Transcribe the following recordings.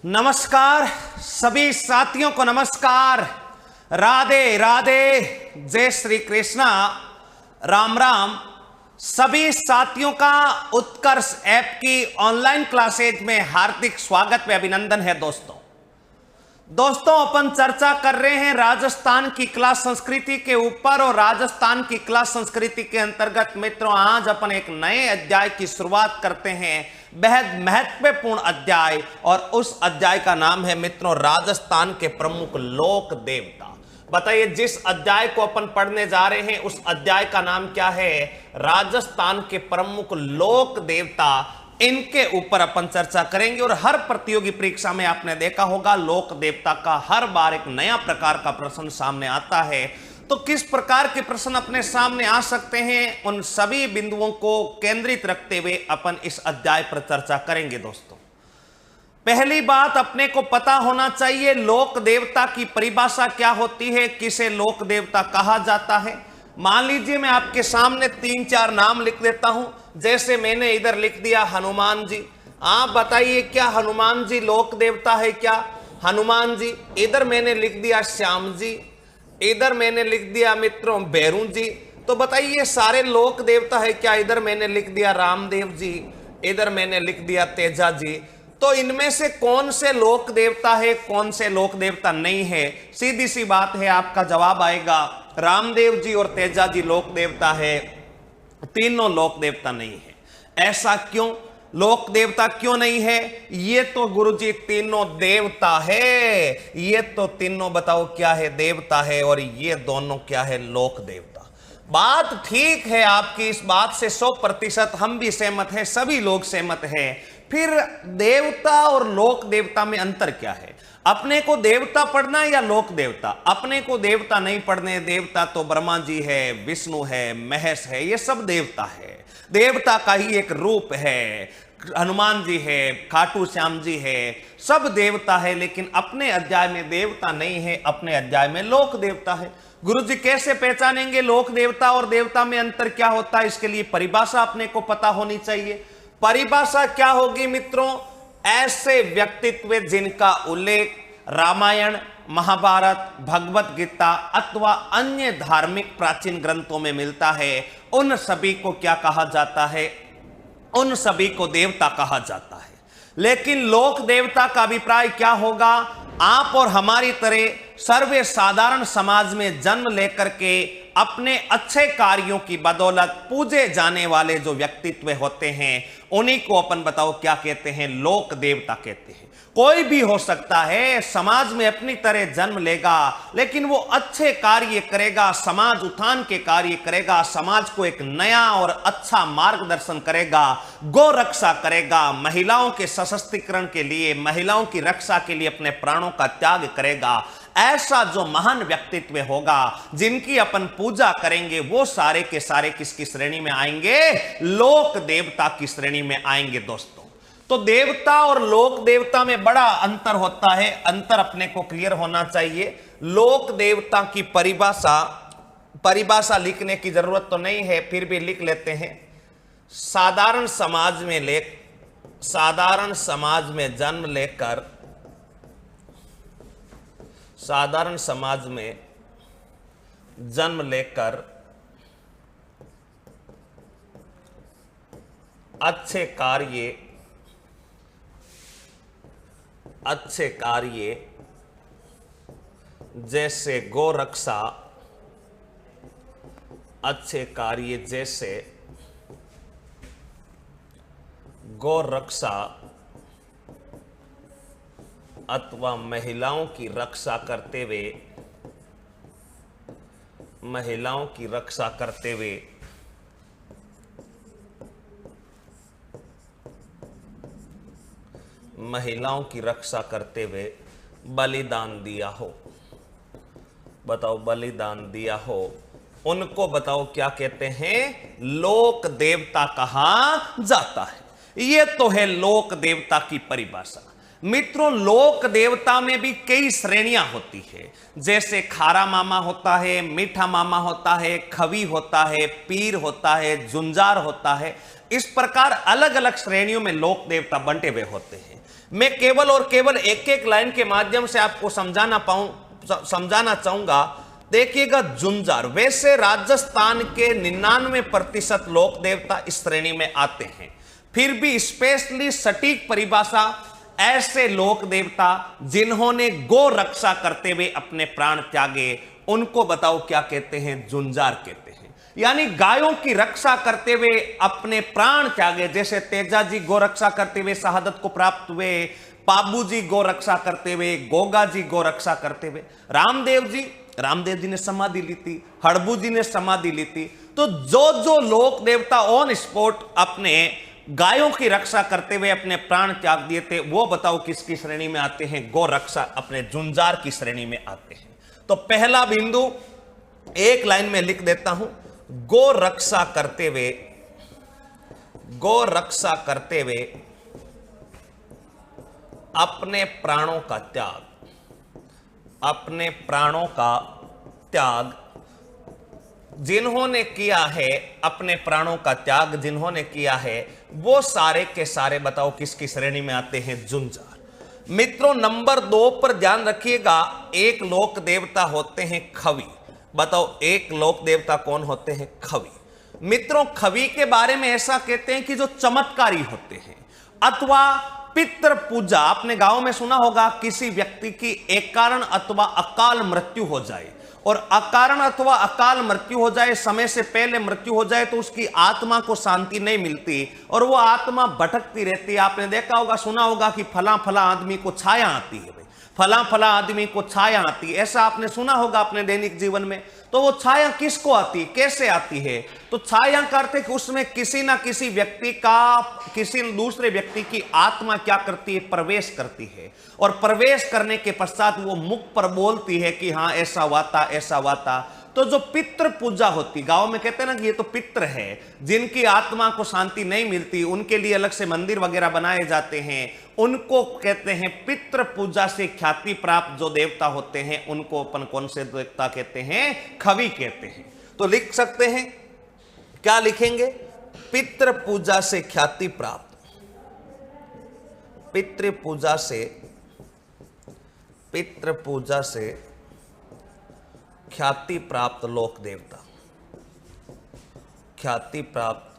नमस्कार सभी साथियों को, नमस्कार, राधे राधे, जय श्री कृष्णा, राम राम। सभी साथियों का उत्कर्ष ऐप की ऑनलाइन क्लासेज में हार्दिक स्वागत व अभिनंदन है। दोस्तों अपन चर्चा कर रहे हैं राजस्थान की कला संस्कृति के ऊपर, और राजस्थान की कला संस्कृति के अंतर्गत मित्रों आज अपन एक नए अध्याय की शुरुआत करते हैं, बेहद महत्वपूर्ण अध्याय, और उस अध्याय का नाम है मित्रों राजस्थान के प्रमुख लोक देवता। बताइए जिस अध्याय को अपन पढ़ने जा रहे हैं उस अध्याय का नाम क्या है? राजस्थान के प्रमुख लोक देवता। इनके ऊपर अपन चर्चा करेंगे। और हर प्रतियोगी परीक्षा में आपने देखा होगा लोक देवता का हर बार एक नया प्रकार का प्रश्न सामने आता है। तो किस प्रकार के प्रश्न अपने सामने आ सकते हैं, उन सभी बिंदुओं को केंद्रित रखते हुए अपन इस अध्याय पर चर्चा करेंगे। दोस्तों पहली बात अपने को पता होना चाहिए लोक देवता की परिभाषा क्या होती है, किसे लोक देवता कहा जाता है। मान लीजिए मैं आपके सामने 3-4 नाम लिख देता हूं, जैसे मैंने इधर लिख दिया हनुमान जी। आप बताइए क्या हनुमान जी लोक देवता है क्या? हनुमान जी। इधर मैंने लिख दिया श्याम जी, इधर मैंने लिख दिया मित्रों भैरू जी। तो बताइए सारे लोक देवता है क्या? इधर मैंने लिख दिया रामदेव जी, इधर मैंने लिख दिया तेजा जी। तो इनमें से कौन से लोक देवता है, कौन से लोक देवता नहीं है? सीधी सी बात है, आपका जवाब आएगा रामदेव जी और तेजा जी लोक देवता है, तीनों लोक देवता नहीं है। ऐसा क्यों? लोक देवता क्यों नहीं है? ये तो गुरुजी तीनों देवता है, ये तो तीनों बताओ क्या है? देवता है। और ये दोनों क्या है? लोक देवता। बात ठीक है आपकी, इस बात से 100% हम भी सहमत हैं, सभी लोग सहमत हैं। फिर देवता और लोक देवता में अंतर क्या है? अपने को देवता पढ़ना या लोक देवता? अपने को देवता नहीं पढ़ने। देवता तो ब्रह्मा जी है, विष्णु है, महेश है, ये सब देवता है, देवता का ही एक रूप है। हनुमान जी है, खाटू श्याम जी है, सब देवता है। लेकिन अपने अध्याय में देवता नहीं है, अपने अध्याय में लोक देवता है। गुरुजी कैसे पहचानेंगे लोक देवता और देवता में अंतर क्या होता है? इसके लिए परिभाषा अपने को पता होनी चाहिए। परिभाषा क्या होगी मित्रों? ऐसे व्यक्तित्व जिनका उल्लेख रामायण, महाभारत, भगवत गीता अथवा अन्य धार्मिक प्राचीन ग्रंथों में मिलता है, उन सभी को क्या कहा जाता है? उन सभी को देवता कहा जाता है। लेकिन लोक देवता का अभिप्राय क्या होगा? आप और हमारी तरह सर्वे साधारण समाज में जन्म लेकर के अपने अच्छे कार्यों की बदौलत पूजे जाने वाले जो व्यक्तित्व होते हैं उन्हीं को अपन बताओ क्या कहते हैं? लोक देवता कहते हैं। कोई भी हो सकता है, समाज में अपनी तरह जन्म लेगा, लेकिन वो अच्छे कार्य करेगा, समाज उत्थान के कार्य करेगा, समाज को एक नया और अच्छा मार्गदर्शन करेगा, गौ रक्षा करेगा, महिलाओं के सशक्तिकरण के लिए, महिलाओं की रक्षा के लिए अपने प्राणों का त्याग करेगा। ऐसा जो महान व्यक्तित्व होगा जिनकी अपन पूजा करेंगे, वो सारे के सारे किसकी श्रेणी में आएंगे? लोक देवता की श्रेणी में आएंगे। दोस्तों तो देवता और लोक देवता में बड़ा अंतर होता है, अंतर अपने को क्लियर होना चाहिए। लोक देवता की परिभाषा लिखने की जरूरत तो नहीं है, फिर भी लिख लेते हैं। साधारण समाज में जन्म लेकर, साधारण समाज में जन्म लेकर अच्छे कार्य जैसे गौ रक्षा, अच्छे कार्य जैसे गौ रक्षा अथवा महिलाओं की रक्षा करते हुए बलिदान दिया हो। बताओ बलिदान दिया हो, उनको बताओ क्या कहते हैं? लोक देवता कहा जाता है। यह तो है लोक देवता की परिभाषा। मित्रों लोक देवता में भी कई श्रेणियां होती है, जैसे खारा मामा होता है, मीठा मामा होता है, खवी होता है, पीर होता है, जुंजार होता है। इस प्रकार अलग अलग श्रेणियों में लोक देवता बंटे हुए होते हैं। मैं केवल और केवल एक एक लाइन के माध्यम से आपको समझाना चाहूंगा। देखिएगा, जुंजार, वैसे राजस्थान के 99% लोक देवता इस श्रेणी में आते हैं, फिर भी स्पेशली सटीक परिभाषा ऐसे लोक देवता जिन्होंने गो रक्षा करते हुए अपने प्राण त्यागे, उनको बताओ क्या कहते हैं? जुंजार कहते हैं। यानी गायों की रक्षा करते हुए अपने प्राण त्यागे, जैसे तेजा जी गो रक्षा करते हुए शहादत को प्राप्त हुए, पाबू जी गो रक्षा करते हुए, गोगा जी गो रक्षा करते हुए, रामदेव जी ने समाधि ली थी, हड़बू जी ने समाधि ली थी। तो जो लोक देवता ऑन स्पॉट अपने गायों की रक्षा करते हुए अपने प्राण त्याग दिए थे, वो बताओ किसकी श्रेणी में आते हैं? गो रक्षा, अपने जुंजार की श्रेणी में आते हैं। तो पहला बिंदु एक लाइन में लिख देता हूं, गो रक्षा करते हुए अपने प्राणों का त्याग जिन्होंने किया है, अपने प्राणों का त्याग जिन्होंने किया है, वो सारे के सारे बताओ किसकी श्रेणी में आते हैं? जुंजार। मित्रों, नंबर 2 पर ध्यान रखिएगा, एक लोक देवता होते हैं खवी। बताओ एक लोक देवता कौन होते हैं? खवी। मित्रों, खवी के बारे में ऐसा कहते हैं कि जो चमत्कारी होते हैं, अथवा पितृ पूजा। आपने गांव में सुना होगा, किसी व्यक्ति की एक कारण अथवा अकाल मृत्यु हो जाए, और अकारण अथवा अकाल मृत्यु हो जाए, समय से पहले मृत्यु हो जाए, तो उसकी आत्मा को शांति नहीं मिलती और वो आत्मा भटकती रहती है। आपने देखा होगा, सुना होगा कि फला फला आदमी को छाया आती है, फला फला आदमी को छाया आती है, ऐसा आपने सुना होगा अपने दैनिक जीवन में। तो वो छाया किसको आती है, कैसे आती है? तो छाया का अर्थ है कि उसमें किसी ना किसी व्यक्ति का, किसी दूसरे व्यक्ति की आत्मा क्या करती है? प्रवेश करती है, और प्रवेश करने के पश्चात वो मुख पर बोलती है कि हाँ ऐसा हुआ था, ऐसा हुआ था। तो जो पितृ पूजा होती, गांव में कहते हैं ना कि ये तो पितृ है, जिनकी आत्मा को शांति नहीं मिलती, उनके लिए अलग से मंदिर वगैरह बनाए जाते हैं, उनको कहते हैं पितृ पूजा से ख्याति प्राप्त जो देवता होते हैं, उनको अपन कौन से देवता कहते हैं? खवी कहते हैं। तो लिख सकते हैं, क्या लिखेंगे? पितृ पूजा से ख्याति प्राप्त, पितृ पूजा से ख्याति प्राप्त लोक देवता, ख्याति प्राप्त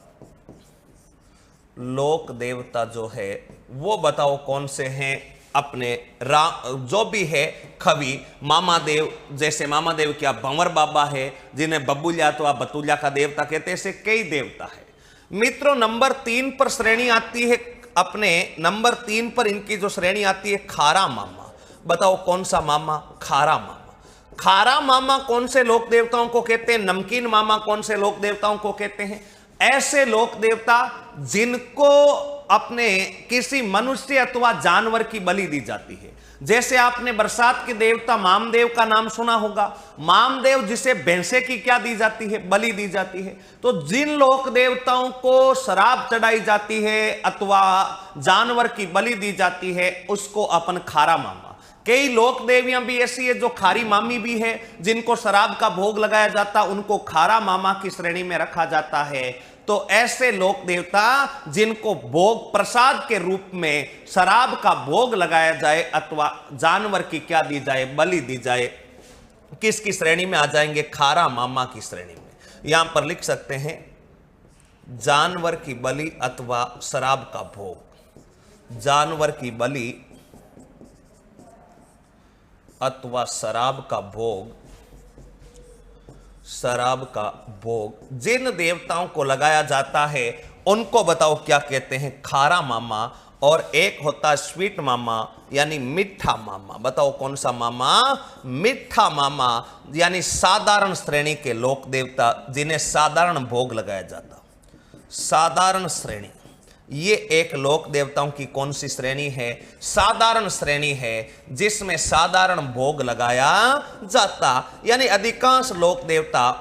लोक देवता जो है वो बताओ कौन से हैं? अपने जो भी है खवी, मामा देव, जैसे मामा देव क्या भंवर बाबा है, जिन्हें बबुलिया अथवा बतुलिया का देवता कहते हैं, ऐसे कई देवता है। मित्रों, नंबर 3 पर श्रेणी आती है, अपने नंबर 3 पर इनकी जो श्रेणी आती है खारा मामा। बताओ कौन सा मामा? खारा मामा। खारा मामा कौन से लोक देवताओं को कहते हैं? नमकीन मामा कौन से लोक देवताओं को कहते हैं? ऐसे लोक देवता जिनको अपने किसी मनुष्य अथवा जानवर की बलि दी जाती है। जैसे आपने बरसात के देवता मामदेव का नाम सुना होगा, मामदेव जिसे भैंसे की क्या दी जाती है? बलि दी जाती है। तो जिन लोक देवताओं को शराब चढ़ाई जाती है अथवा जानवर की बलि दी जाती है, उसको अपन खारा मामा। कई लोक देवियां भी ऐसी है जो खारी मामी भी है, जिनको शराब का भोग लगाया जाता, उनको खारा मामा की श्रेणी में रखा जाता है। तो ऐसे लोक देवता जिनको भोग प्रसाद के रूप में शराब का भोग लगाया जाए अथवा जानवर की क्या दी जाए? बलि दी जाए, किसकी श्रेणी में आ जाएंगे? खारा मामा की श्रेणी में। यहां पर लिख सकते हैं, जानवर की बलि अथवा शराब का भोग, जानवर की बलि अथवा शराब का भोग जिन देवताओं को लगाया जाता है, उनको बताओ क्या कहते हैं? खारा मामा। और एक होता है स्वीट मामा, यानी मीठा मामा। बताओ कौन सा मामा? मीठा मामा, यानी साधारण श्रेणी के लोक देवता जिन्हें साधारण भोग लगाया जाता। साधारण श्रेणी, ये एक लोक देवताओं की कौन सी श्रेणी है? साधारण श्रेणी है, जिसमें साधारण भोग लगाया जाता, यानी अधिकांश लोक देवता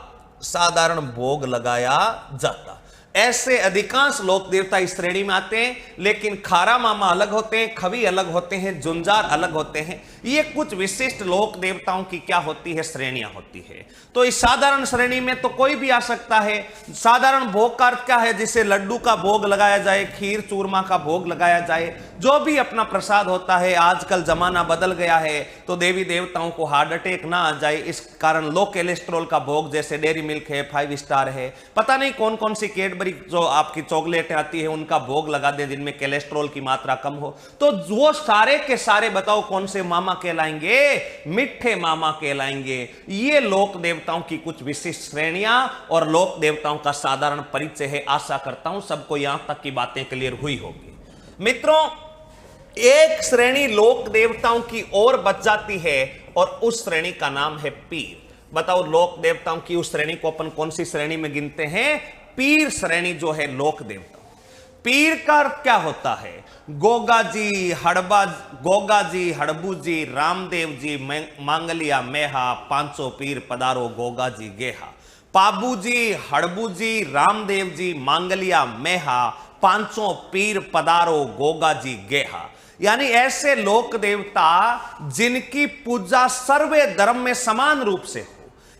साधारण भोग लगाया जाता। ऐसे अधिकांश लोक देवता इस श्रेणी में आते हैं, लेकिन खारा मामा अलग होते हैं, खवी अलग होते हैं, जुंजार अलग होते हैं। ये कुछ विशिष्ट लोक देवताओं की क्या होती है, श्रेणियां होती है। तो इस साधारण श्रेणी में तो कोई भी आ सकता है। साधारण भोग का अर्थ क्या है, जिसे लड्डू का भोग लगाया जाए, खीर चूरमा का भोग लगाया जाए, जो भी अपना प्रसाद होता है। आजकल जमाना बदल गया है, तो देवी देवताओं को हार्ट अटैक ना आ जाए, इस कारण लो कोलेस्ट्रॉल का भोग, जैसे डेयरी मिल्क है, 5 स्टार है, पता नहीं कौन कौन सी कैडबरी जो आपकी चॉकलेट आती है, उनका भोग लगा दे जिनमें कोलेस्ट्रॉल की मात्रा कम हो। तो वो सारे के सारे बताओ कौन से मामा कहलाएंगे, मीठे मामा कहलाएंगे। ये लोक देवताओं की कुछ विशिष्ट श्रेणियां और लोक देवताओं का साधारण परिचय है। आशा करता हूं सबको यहां तक की बातें क्लियर हुई होगी। मित्रों, एक श्रेणी लोक देवताओं की और बच जाती है और उस श्रेणी का नाम है पीर। बताओ लोक देवताओं की उस श्रेणी को अपन कौन सी श्रेणी में गिनते हैं, पीर श्रेणी जो है लोक देवता। पीर का अर्थ क्या होता है, गोगा जी, हड़बू जी, रामदेव जी, मांगलिया मेहा, पांचों पीर पधारो गोगा जी गेहा। पाबू जी, हड़बू जी, रामदेव जी, मांगलिया मेहा, पांचों पीर पधारो गोगा जी गेहा। यानी ऐसे लोक देवता जिनकी पूजा सर्वे धर्म में समान रूप से हो।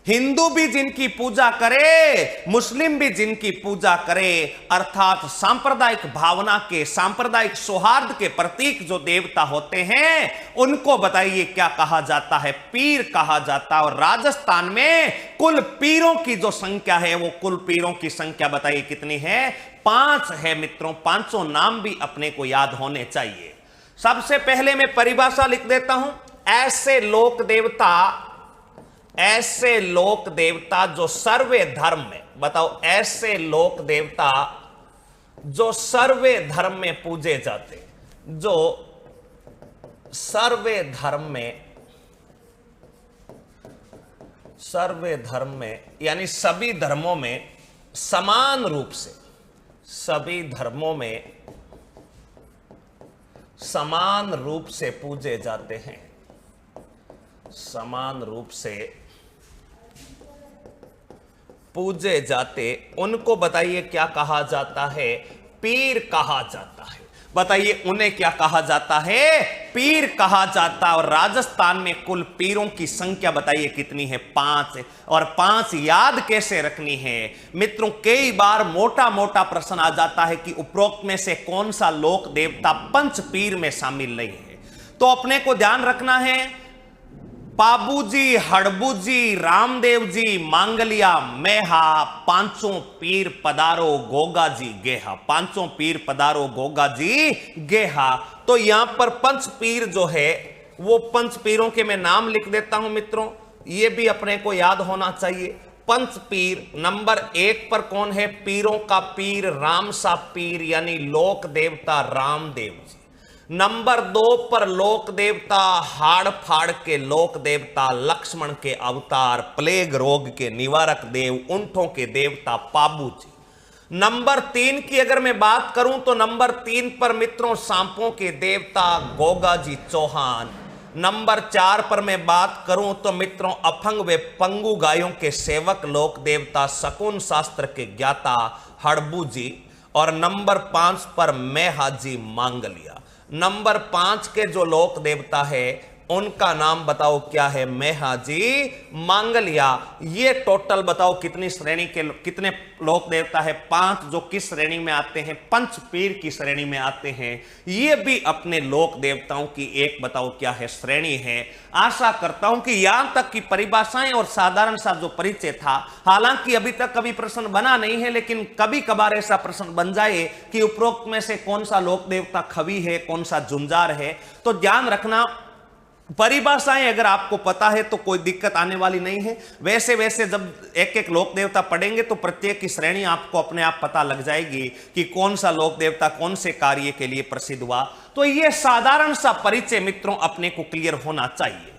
हिंदू भी जिनकी पूजा करे, मुस्लिम भी जिनकी पूजा करे, अर्थात सांप्रदायिक भावना के, सांप्रदायिक सौहार्द के प्रतीक जो देवता होते हैं, उनको बताइए क्या कहा जाता है, पीर कहा जाता है। और राजस्थान में कुल पीरों की जो संख्या है, वो कुल पीरों की संख्या बताइए कितनी है, 5 है मित्रों। पांचों नाम भी अपने को याद होने चाहिए। सबसे पहले मैं परिभाषा लिख देता हूं। ऐसे लोक देवता जो सर्वे धर्म में, बताओ ऐसे लोक देवता जो सर्वे धर्म में पूजे जाते, जो सर्वे यानी सभी धर्मों में समान रूप से, सभी धर्मों में समान रूप से पूजे जाते हैं, समान रूप से पूजे जाते, उनको बताइए क्या कहा जाता है, पीर कहा जाता है। बताइए उन्हें क्या कहा जाता है, पीर कहा जाता है। और राजस्थान में कुल पीरों की संख्या बताइए कितनी है, 5। और 5 याद कैसे रखनी है मित्रों, कई बार मोटा मोटा प्रश्न आ जाता है कि उपरोक्त में से कौन सा लोक देवता पंच पीर में शामिल नहीं है। तो अपने को ध्यान रखना है, पाबू जी, हड़बू जी, रामदेव जी, मांगलिया मेहा, पांचों पीर पधारो गोगा जी गेहा। पांचों पीर पधारो गोगा जी गेहा। तो यहां पर पंच पीर जो है, वो पंच पीरों के मैं नाम लिख देता हूं मित्रों, ये भी अपने को याद होना चाहिए। पंच पीर नंबर 1 पर कौन है, पीरों का पीर राम सा पीर, यानी लोक देवता रामदेव जी। नंबर 2 पर लोक देवता हाड़ फाड़ के लोक देवता, लक्ष्मण के अवतार, प्लेग रोग के निवारक देव, ऊंटों के देवता पाबू जी। नंबर 3 की अगर मैं बात करूं तो नंबर 3 पर मित्रों सांपों के देवता गोगा जी चौहान। नंबर 4 पर मैं बात करूं तो मित्रों अफंग व पंगु गायों के सेवक लोक देवता शकुन शास्त्र के ज्ञाता हड़बू जी। और नंबर 5 पर मेहा जी मांगलिया। नंबर 5 के जो लोक देवता है उनका नाम बताओ क्या है, मेहा जी मांगलिया। ये टोटल बताओ कितनी श्रेणी के, कितने लोक देवता है, 5, जो किस श्रेणी में आते हैं, पंच पीर की श्रेणी में आते हैं। ये भी अपने लोक देवताओं की एक बताओ क्या है, श्रेणी है। आशा करता हूं कि यहां तक की परिभाषाएं और साधारण सा जो परिचय था, हालांकि अभी तक कभी प्रश्न बना नहीं है, लेकिन कभी कभार ऐसा प्रश्न बन जाए कि उपरोक्त में से कौन सा लोक देवता खवी है, कौन सा जुंजार है, तो ध्यान रखना परिभाषाएं अगर आपको पता है तो कोई दिक्कत आने वाली नहीं है। वैसे वैसे जब एक एक लोक देवता पढ़ेंगे तो प्रत्येक की श्रेणी आपको अपने आप पता लग जाएगी कि कौन सा लोक देवता कौन से कार्य के लिए प्रसिद्ध हुआ। तो यह साधारण सा परिचय मित्रों अपने को क्लियर होना चाहिए।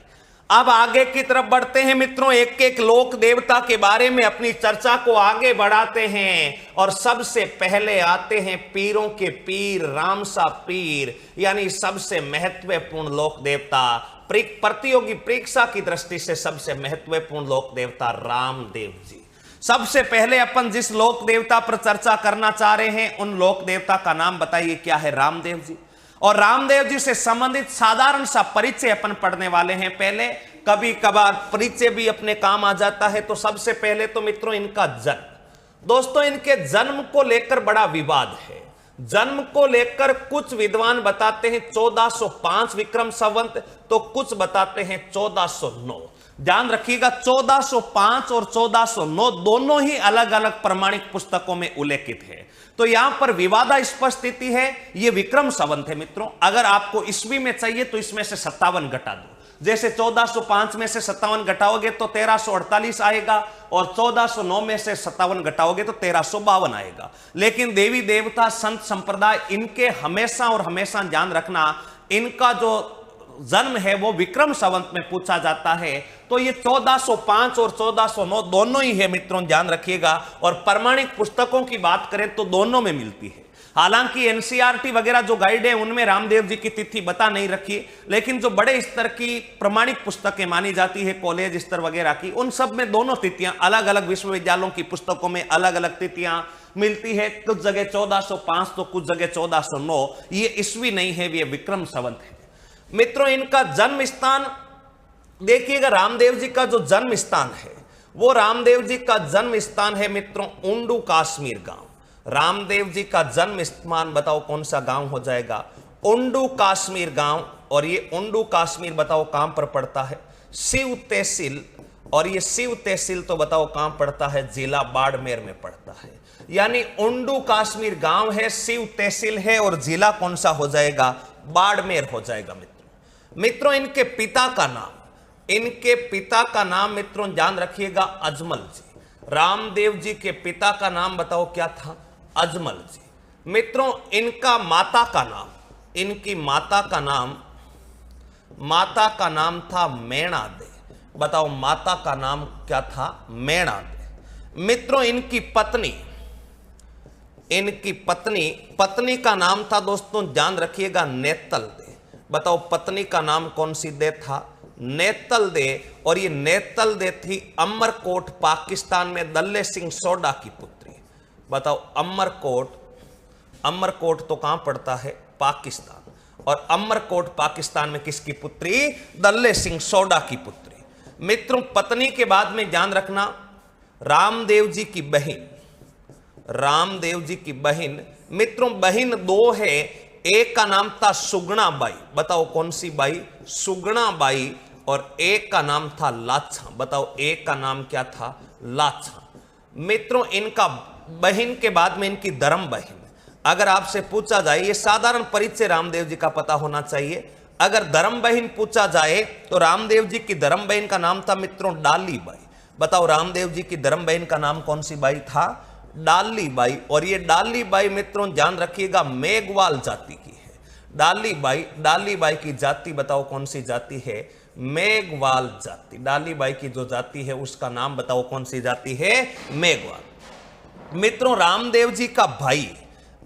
अब आगे की तरफ बढ़ते हैं मित्रों, एक एक लोक देवता के बारे में अपनी चर्चा को आगे बढ़ाते हैं। और सबसे पहले आते हैं पीरों के पीर राम सा पीर, यानी सबसे महत्वपूर्ण लोक देवता, प्रतियोगी परीक्षा की दृष्टि से सबसे महत्वपूर्ण लोक देवता रामदेव जी। सबसे पहले अपन जिस लोक देवता पर चर्चा करना चाह रहे हैं उन लोक देवता का नाम बताइए क्या है? रामदेव जी। और रामदेव जी से संबंधित साधारण सा परिचय अपन पढ़ने वाले हैं। पहले कभी कभार परिचय भी अपने काम आ जाता है। तो सबसे पहले तो मित्रों इनका जन्म। दोस्तों इनके जन्म को लेकर बड़ा विवाद है। जन्म को लेकर कुछ विद्वान बताते हैं 1405 विक्रम संवत, तो कुछ बताते हैं 1409। ध्यान रखिएगा 1405 और 1409 दोनों ही अलग अलग प्रमाणिक पुस्तकों में उल्लेखित है। तो यहां पर विवादास्पद स्थिति है। यह विक्रम संवत है मित्रों। अगर आपको ईस्वी में चाहिए तो इसमें से 57 घटा दो। जैसे 1405 में से 57 घटाओगे तो 1348 आएगा और 1409 में से 57 घटाओगे तो 1352 आएगा। लेकिन देवी देवता संत संप्रदाय इनके हमेशा और हमेशा ध्यान रखना, इनका जो जन्म है वो विक्रम संवत में पूछा जाता है। तो ये 1405 और 1409 दोनों ही है मित्रों, ध्यान रखिएगा। और प्रमाणिक पुस्तकों की बात करें तो दोनों में मिलती है। हालांकि एनसीईआरटी वगैरह जो गाइड है उनमें रामदेव जी की तिथि बता नहीं रखी, लेकिन जो बड़े स्तर की प्रमाणिक पुस्तकें मानी जाती है कॉलेज स्तर वगैरह की, उन सब में दोनों तिथियां अलग अलग विश्वविद्यालयों की पुस्तकों में अलग अलग तिथियां मिलती है। कुछ जगह 1405 तो कुछ जगह 1409। ये ईस्वी नहीं है, ये विक्रम संवत है। मित्रों इनका जन्म स्थान देखिएगा। रामदेव जी का जो जन्म स्थान है वो रामदेव जी का जन्म स्थान है मित्रों उंडू काश्मीर गांव। रामदेव जी का जन्म स्थान बताओ कौन सा गांव हो जाएगा? उंडू काश्मीर गांव। और ये उंडू काश्मीर बताओ कहां पर पड़ता है? शिव तहसील। और ये शिव तहसील तो बताओ कहां पड़ता है? जिला बाड़मेर में पड़ता है। यानी उंडू काश्मीर गांव है, शिव तहसील है और जिला कौन सा हो जाएगा? बाड़मेर हो जाएगा मित्रों इनके पिता का नाम, इनके पिता का नाम मित्रों ध्यान रखिएगा अजमल जी। रामदेव जी के पिता का नाम बताओ क्या था? अजमल जी। मित्रों इनका माता का नाम, इनकी माता का नाम था मैणा दे। बताओ माता का नाम क्या था? मैणा दे। मित्रों इनकी पत्नी का नाम था दोस्तों ध्यान रखिएगा नेतल दे। बताओ पत्नी का नाम कौन सी दे था? नेतल दे। और ये नेतल दे थी अमरकोट पाकिस्तान में दल्ले सिंह सोडा की पुत्री। बताओ अमरकोट तो कहां पड़ता है? पाकिस्तान। और अमरकोट पाकिस्तान में किसकी पुत्री? दल्ले सिंह सोडा की पुत्री। मित्रों पत्नी के बाद में ध्यान रखना रामदेव जी की बहन। मित्रों बहन दो है, एक का नाम था सुगुणा बाई। बताओ कौन सी बाई? Suguna by. और एक का नाम था लाछा। बताओ एक का नाम क्या था? लाछा। मित्रों इनका बहन के बाद में इनकी धर्म बहन। अगर आपसे पूछा जाए, ये साधारण परिचय रामदेव जी का पता होना चाहिए। अगर धर्म बहन पूछा जाए तो रामदेव जी की धर्म बहन का नाम था मित्रों डाली बाई। बताओ रामदेव जी की धर्म बहन का नाम कौन सी बाई था? डाली बाई। और ये डाली बाई मित्रों ध्यान रखिएगा मेघवाल जाति की है। डाली बाई की जाति बताओ कौन सी जाति है? मेघवाल जाति। डाली बाई की जो जाति है उसका नाम बताओ कौन सी जाति है? मेघवाल। मित्रों रामदेव जी का भाई,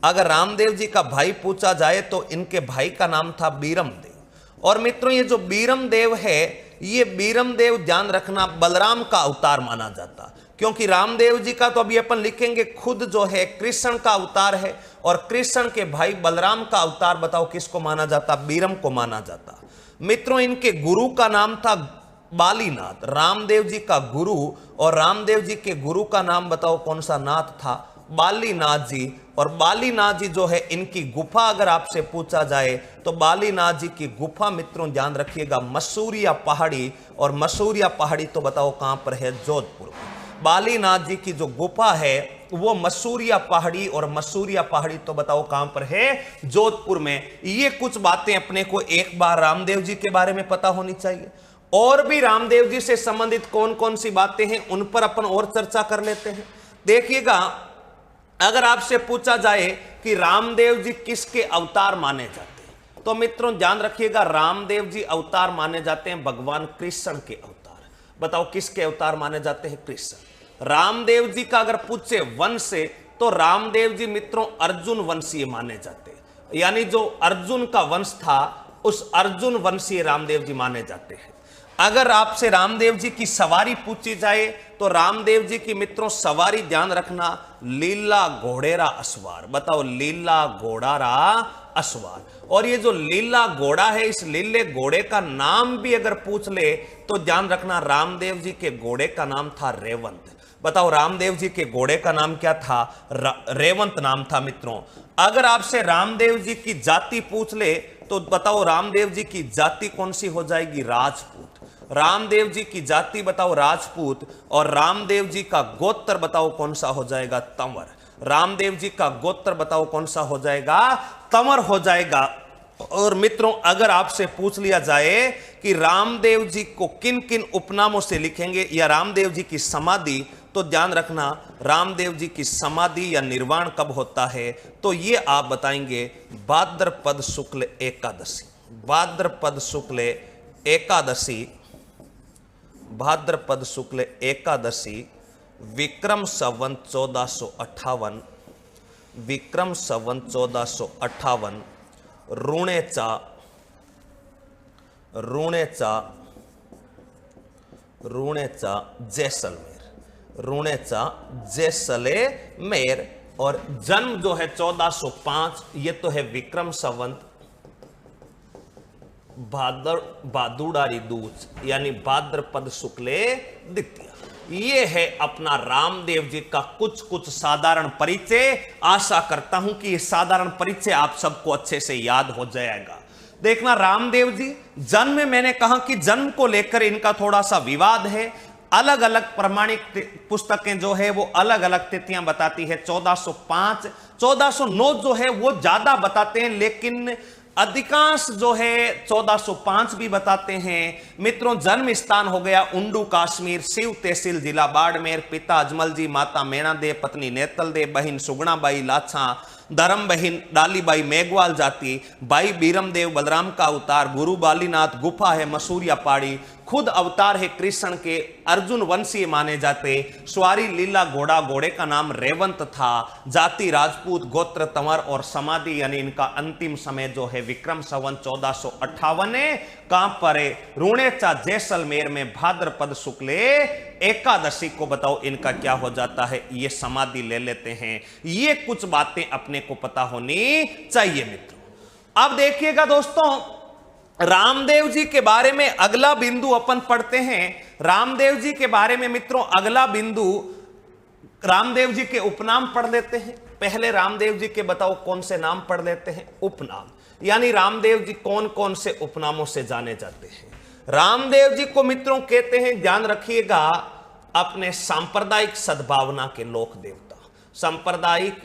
अगर रामदेव जी का भाई पूछा जाए तो इनके भाई का नाम था बीरम देव। और मित्रों ये जो बीरम देव है, ये बीरम देव ध्यान रखना बलराम का अवतार माना जाता, क्योंकि रामदेव जी का तो अभी अपन लिखेंगे खुद जो है कृष्ण का अवतार है। और कृष्ण के भाई बलराम का अवतार बताओ किसको माना जाता? बीरम को माना जाता। मित्रों इनके गुरु का नाम था बालीनाथ। रामदेव जी का गुरु, और रामदेव जी के गुरु का नाम बताओ कौन सा नाथ था? बालीनाथ जी। और बालीनाथ जी जो है इनकी गुफा अगर आपसे पूछा जाए तो बालीनाथ जी की गुफा मित्रों ध्यान रखिएगा मसूरिया पहाड़ी। और मसूरिया पहाड़ी तो बताओ कहां पर है? जोधपुर में। बालीनाथ जी की जो गुफा है वो मसूरिया पहाड़ी, और मसूरिया पहाड़ी तो बताओ कहां पर है? जोधपुर में। ये कुछ बातें अपने को एक बार रामदेव जी के बारे में पता होनी चाहिए। और भी रामदेव जी से संबंधित कौन कौन सी बातें हैं उन पर अपन और चर्चा कर लेते हैं। देखिएगा अगर आपसे पूछा जाए कि रामदेव जी किसके अवतार माने जाते हैं तो मित्रों ध्यान रखिएगा रामदेव जी अवतार माने जाते हैं भगवान कृष्ण के अवतार। बताओ किसके अवतार माने जाते हैं? कृष्ण। रामदेव जी का अगर पूछे वंश से तो रामदेव जी मित्रों अर्जुन वंशीय माने जाते हैं। यानी जो अर्जुन का वंश था उस अर्जुन वंशीय रामदेव जी माने जाते हैं। अगर आपसे रामदेव जी की सवारी पूछी जाए तो रामदेव जी की मित्रों सवारी ध्यान रखना, लीला घोड़ेरा असवार। बताओ, लीला घोड़ारा असवार। और ये जो लीला घोड़ा है, इस लीले घोड़े का नाम भी अगर पूछ ले तो ध्यान रखना, रामदेव जी के घोड़े का नाम था रेवंत। बताओ, रामदेव जी के घोड़े का नाम क्या था? रेवंत नाम था मित्रों। अगर आपसे रामदेव जी की जाति पूछ ले तो बताओ, रामदेव जी की जाति कौन सी हो जाएगी? राजपूत। रामदेव जी की जाति बताओ राजपूत, और रामदेव जी का गोत्र बताओ कौन सा हो जाएगा? तंवर। रामदेव जी का गोत्र बताओ कौन सा हो जाएगा? तंवर हो जाएगा। और मित्रों, अगर आपसे पूछ लिया जाए कि रामदेव जी को किन किन उपनामों से लिखेंगे या रामदेव जी की समाधि, तो ध्यान रखना, रामदेव जी की समाधि या निर्वाण कब होता है? तो ये आप बताएंगे भाद्रपद शुक्ल एकादशी। भाद्रपद शुक्ल एकादशी, भाद्रपद शुक्ल एकादशी, विक्रम संवत 1458, विक्रम संवत 1458, ऋणेचा जैसलमेर, ऋणेचा जैसलमेर। और जन्म जो है 1405, ये तो है विक्रम संवत भादुड़ारी दूज, यानी भाद्रपद शुक्ले द्वितीय। ये है अपना रामदेव जी का कुछ साधारण परिचय। आशा करता हूं कि ये साधारण परिचय आप सबको अच्छे से याद हो जाएगा। देखना, रामदेव जी जन्म में मैंने कहा कि जन्म को लेकर इनका थोड़ा सा विवाद है। अलग अलग प्रमाणिक पुस्तकें जो है वो अलग अलग तिथियां बताती है। 1405, 1409 जो है वो ज्यादा बताते हैं, लेकिन अधिकांश जो है 1405 भी बताते हैं। मित्रों, जन्म स्थान हो गया उंडू कश्मीर, शिव तहसील जिला बाड़मेर, पिता अजमल जी, माता मैना दे, पत्नी नेतल दे, बहन सुगुणाबाई लाछा, धर्म बहन डालीबाई मेघवाल जाति, भाई बीरमदेव बलराम का अवतार, गुरु बालीनाथ, गुफा है मसूरिया पहाड़ी, खुद अवतार है कृष्ण के, अर्जुन वंशीय माने जाते, सवारी लीला घोड़ा, घोड़े का नाम रेवंत था, जाति राजपूत, गोत्र तंवर, और समाधि यानी इनका अंतिम समय जो है विक्रम संवत 1458 है। कहां पर है? ऋणेचा जैसलमेर में भाद्रपद शुक्ले एकादशी को बताओ इनका क्या हो जाता है? ये समाधि ले लेते हैं। ये कुछ बातें अपने को पता होनी चाहिए मित्रों। अब देखिएगा दोस्तों, रामदेव जी के बारे में अगला बिंदु अपन पढ़ते हैं। रामदेव जी के बारे में मित्रों अगला बिंदु, रामदेव जी के उपनाम पढ़ लेते हैं। पहले रामदेव जी के बताओ कौन से नाम पढ़ लेते हैं? उपनाम, यानी रामदेव जी कौन कौन से उपनामों से जाने जाते हैं। रामदेव जी को मित्रों कहते हैं, ध्यान रखिएगा, अपने सांप्रदायिक सद्भावना के लोक देवता। सांप्रदायिक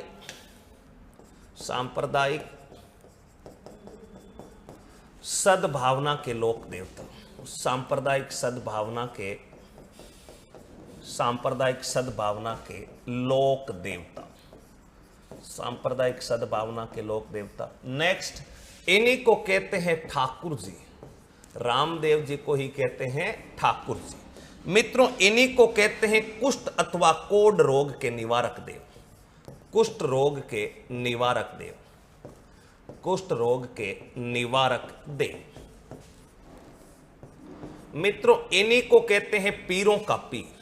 सद्भावना के लोक देवता, सांप्रदायिक सद्भावना के लोक देवता, सांप्रदायिक सद्भावना के लोक देवता। नेक्स्ट, इन्हीं को कहते हैं ठाकुर जी। रामदेव जी को ही कहते हैं ठाकुर जी। मित्रों, इन्हीं को कहते हैं कुष्ठ अथवा कोढ़ रोग के निवारक देव। कुष्ठ रोग के निवारक देव, कुष्ठ रोग के निवारक देव। मित्रों, इन्हीं को कहते हैं पीरों का पीर।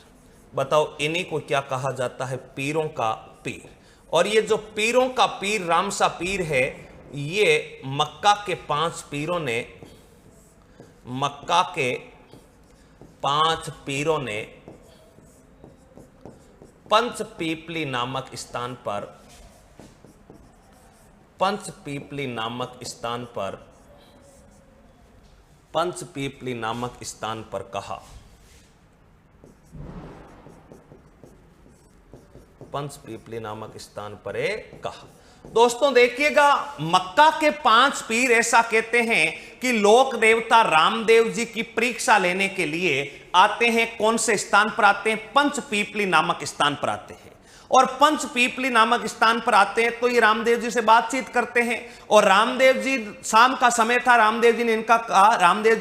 बताओ, इन्हीं को क्या कहा जाता है? पीरों का पीर। और ये जो पीरों का पीर रामसा पीर है, ये मक्का के 5 पीरों ने, मक्का के 5 पीरों ने पंचपीपली नामक स्थान पर, पंचपीपली नामक स्थान पर, पंचपीपली नामक स्थान पर कहा, पंचपीपली नामक स्थान पर कहा। दोस्तों देखिएगा, मक्का के 5 पीर ऐसा कहते हैं कि लोक देवता रामदेव जी की परीक्षा लेने के लिए आते हैं। कौन से स्थान पर आते हैं? पंचपीपली नामक स्थान पर आते हैं। और पंचपीपली नामक स्थान पर आते हैं तो ये रामदेव जी से बातचीत करते हैं। और रामदेव जी, शाम का समय था, रामदेव जी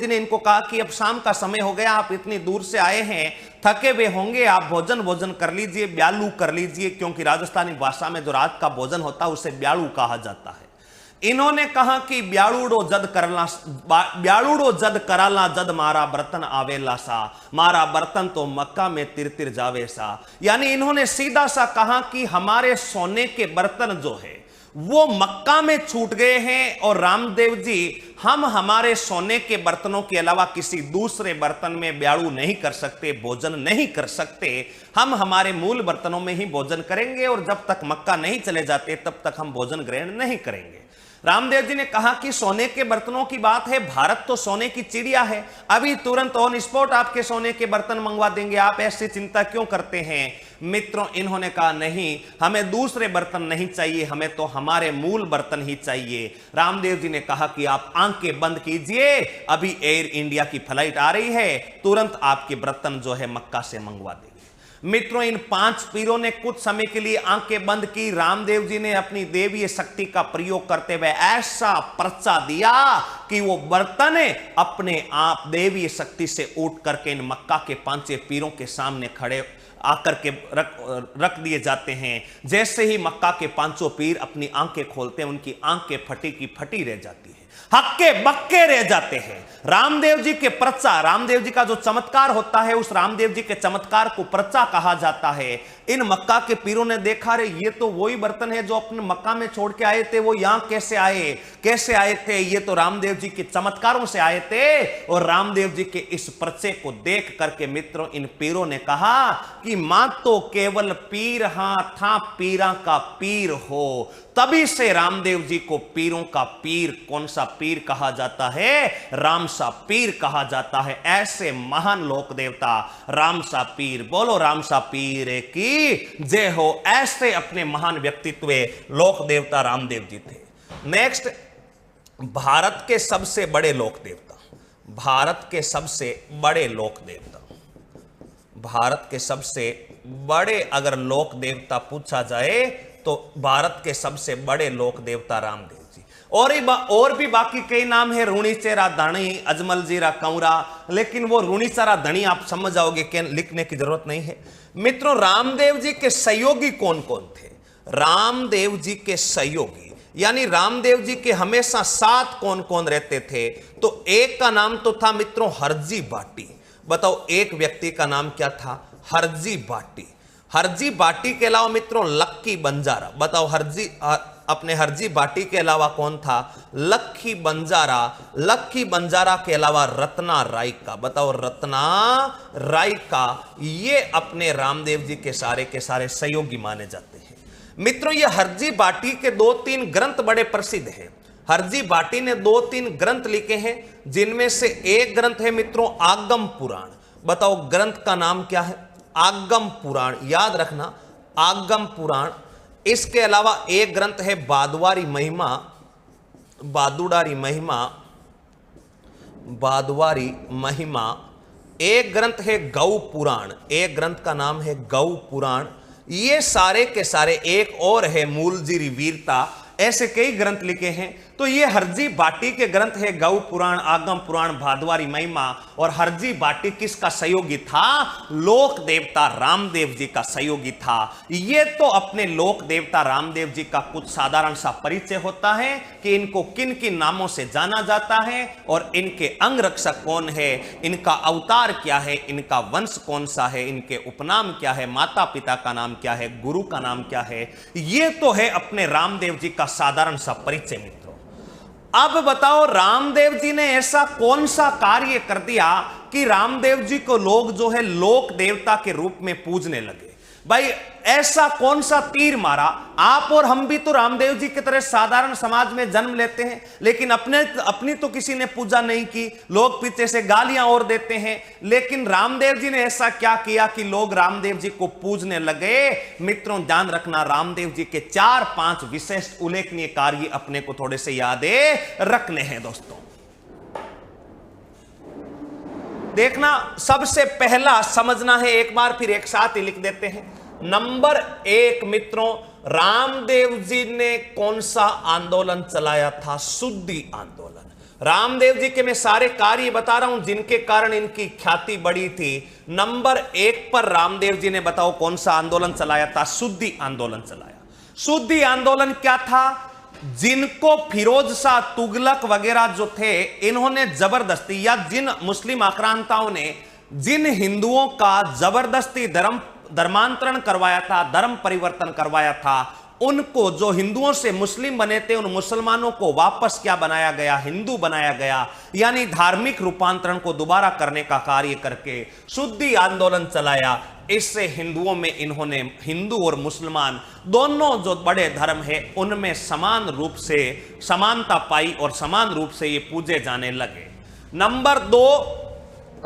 ने इनको कहा कि अब शाम का समय हो गया, आप इतनी दूर से आए हैं, थके हुए होंगे, आप भोजन कर लीजिए, ब्यालू कर लीजिए, क्योंकि राजस्थानी भाषा में जो रात का भोजन होता है उसे ब्यालू कहा जाता है। इन्होंने कहा कि ब्याड़ूड़ो जद कराला जद मारा बर्तन आवेला सा, मारा बर्तन तो मक्का में तिर तिर जावे सा। यानी इन्होंने सीधा सा कहा कि हमारे सोने के बर्तन जो है वो मक्का में छूट गए हैं, और रामदेव जी हम हमारे सोने के बर्तनों के अलावा किसी दूसरे बर्तन में ब्याड़ू नहीं कर सकते, भोजन नहीं कर सकते, हम हमारे मूल बर्तनों में ही भोजन करेंगे, और जब तक मक्का नहीं चले जाते तब तक हम भोजन ग्रहण नहीं करेंगे। रामदेव जी ने कहा कि सोने के बर्तनों की बात है, भारत तो सोने की चिड़िया है, अभी तुरंत ऑन स्पॉट आपके सोने के बर्तन मंगवा देंगे, आप ऐसी चिंता क्यों करते हैं। मित्रों, इन्होंने कहा नहीं, हमें दूसरे बर्तन नहीं चाहिए, हमें तो हमारे मूल बर्तन ही चाहिए। रामदेव जी ने कहा कि आप आंखें बंद कीजिए, अभी एयर इंडिया की फ्लाइट आ रही है, तुरंत आपके बर्तन जो है मक्का से मंगवा देंगे। मित्रों, इन 5 पीरों ने कुछ समय के लिए आंखें बंद की। रामदेव जी ने अपनी देवीय शक्ति का प्रयोग करते हुए ऐसा पर्चा दिया कि वो बर्तन अपने आप देवीय शक्ति से उठ करके इन मक्का के 5 पीरों के सामने खड़े आकर के रख दिए जाते हैं। जैसे ही मक्का के 5 पीर अपनी आंखें खोलते हैं, उनकी आंखें फटी की फटी रह जाती है, हक्के बक्के रह जाते हैं। रामदेव जी के पर्चा, रामदेव जी का जो चमत्कार होता है, उस रामदेव जी के चमत्कार को पर्चा कहा जाता है। इन मक्का के पीरों ने देखा, रे ये तो वही बर्तन है जो अपने मक्का में छोड़ के आए थे, वो यहां कैसे आए थे, ये तो रामदेव जी के चमत्कारों से आए थे। और रामदेव जी के इस पर्चे को देख करके मित्रों, इन पीरों ने कहा कि मां तो केवल पीर हां था पीरा का पीर हो। तभी से रामदेव जी को पीरों का पीर, कौन सा पीर कहा जाता है, रामसा पीर कहा जाता है। ऐसे महान लोक देवता रामसा पीर, बोलो रामसा पीर की जय हो। ऐसे अपने महान व्यक्तित्व लोक देवता रामदेव जी थे। नेक्स्ट, भारत के सबसे बड़े लोक देवता, भारत के सबसे बड़े लोक देवता, भारत के सबसे बड़े अगर लोक देवता पूछा जाए तो भारत के सबसे बड़े लोक देवता रामदेव जी। और भी बाकी कई नाम है, रूणीचेरा धणी, अजमल जीरा कंवरा, लेकिन वो रूणीचेरा धणी आप समझ जाओगे कि लिखने की जरूरत नहीं है। मित्रों, रामदेव जी के सहयोगी कौन कौन थे? रामदेव जी के सहयोगी यानी रामदेव जी के हमेशा साथ कौन कौन रहते थे? तो एक का नाम तो था मित्रों हरजी बाटी। बताओ, एक व्यक्ति का नाम क्या था? हरजी बाटी। हरजी बाटी के अलावा मित्रों लक्की बंजारा। बताओ, अपने हरजी बाटी के अलावा कौन था? लक्की बंजारा। लक्की बंजारा के अलावा रत्ना राय का। बताओ, रत्ना राय का। ये अपने रामदेव जी के सारे सहयोगी माने जाते हैं। मित्रों, ये हरजी बाटी के 2-3 ग्रंथ बड़े प्रसिद्ध हैं। हरजी बाटी ने 2-3 ग्रंथ लिखे हैं, जिनमें से एक ग्रंथ है मित्रों आगम पुराण। बताओ, ग्रंथ का नाम क्या है? आगम पुराण। याद रखना, आगम पुराण। इसके अलावा एक ग्रंथ है बादवारी महिमा, बादुड़ारी महिमा, बादवारी महिमा। एक ग्रंथ है गौ पुराण, एक ग्रंथ का नाम है गौ पुराण। ये सारे के सारे, एक और है मूलजीरी वीरता। ऐसे कई ग्रंथ लिखे हैं। तो ये हरजी बाटी के ग्रंथ है गौ पुराण, आगम पुराण, भादवारी महिमा। और हरजी बाटी किसका सहयोगी था? लोक देवता रामदेव जी का सहयोगी था। ये तो अपने लोक देवता रामदेव जी का कुछ साधारण सा परिचय होता है कि इनको किन किन नामों से जाना जाता है और इनके अंग रक्षक कौन है, इनका अवतार क्या है, इनका वंश कौन सा है, इनके उपनाम क्या है, माता पिता का नाम क्या है, गुरु का नाम क्या है। ये तो है अपने रामदेव जी का साधारण सा परिचय। मित्रों, अब बताओ, रामदेव जी ने ऐसा कौन सा कार्य कर दिया कि रामदेव जी को लोग जो है लोक देवता के रूप में पूजने लगे? भाई, ऐसा कौन सा तीर मारा? आप और हम भी तो रामदेव जी की तरह साधारण समाज में जन्म लेते हैं, लेकिन अपनी तो किसी ने पूजा नहीं की। लोग पीछे से गालियां और देते हैं, लेकिन रामदेव जी ने ऐसा क्या किया कि लोग रामदेव जी को पूजने लगे? मित्रों, ध्यान रखना, रामदेव जी के 4-5 विशेष उल्लेखनीय कार्य अपने को थोड़े से यादें रखने हैं। दोस्तों, देखना, सबसे पहला समझना है, एक बार फिर एक साथ ही लिख देते हैं। नंबर 1 मित्रों, रामदेव जी ने कौन सा आंदोलन चलाया था? शुद्धि आंदोलन। रामदेव जी के मैं सारे कार्य बता रहा हूं जिनके कारण इनकी ख्याति बढ़ी थी। नंबर 1 पर रामदेव जी ने, बताओ, कौन सा आंदोलन चलाया था? शुद्धि आंदोलन चलाया। शुद्धि आंदोलन क्या था? जिनको फिरोज शाह तुगलक वगैरह जो थे, इन्होंने जबरदस्ती, या जिन मुस्लिम आक्रांताओं ने जिन हिंदुओं का जबरदस्ती धर्मांतरण करवाया था, धर्म परिवर्तन करवाया था, उनको, जो हिंदुओं से मुस्लिम बने थे, उन मुसलमानों को वापस क्या बनाया गया, हिंदू बनाया गया। यानी धार्मिक रूपांतरण को दोबारा करने का कार्य करके शुद्धि आंदोलन चलाया। इससे हिंदुओं में इन्होंने, हिंदू और मुसलमान दोनों जो बड़े धर्म है उनमें समान रूप से समानता पाई और समान रूप से ये पूजे जाने लगे। नंबर 2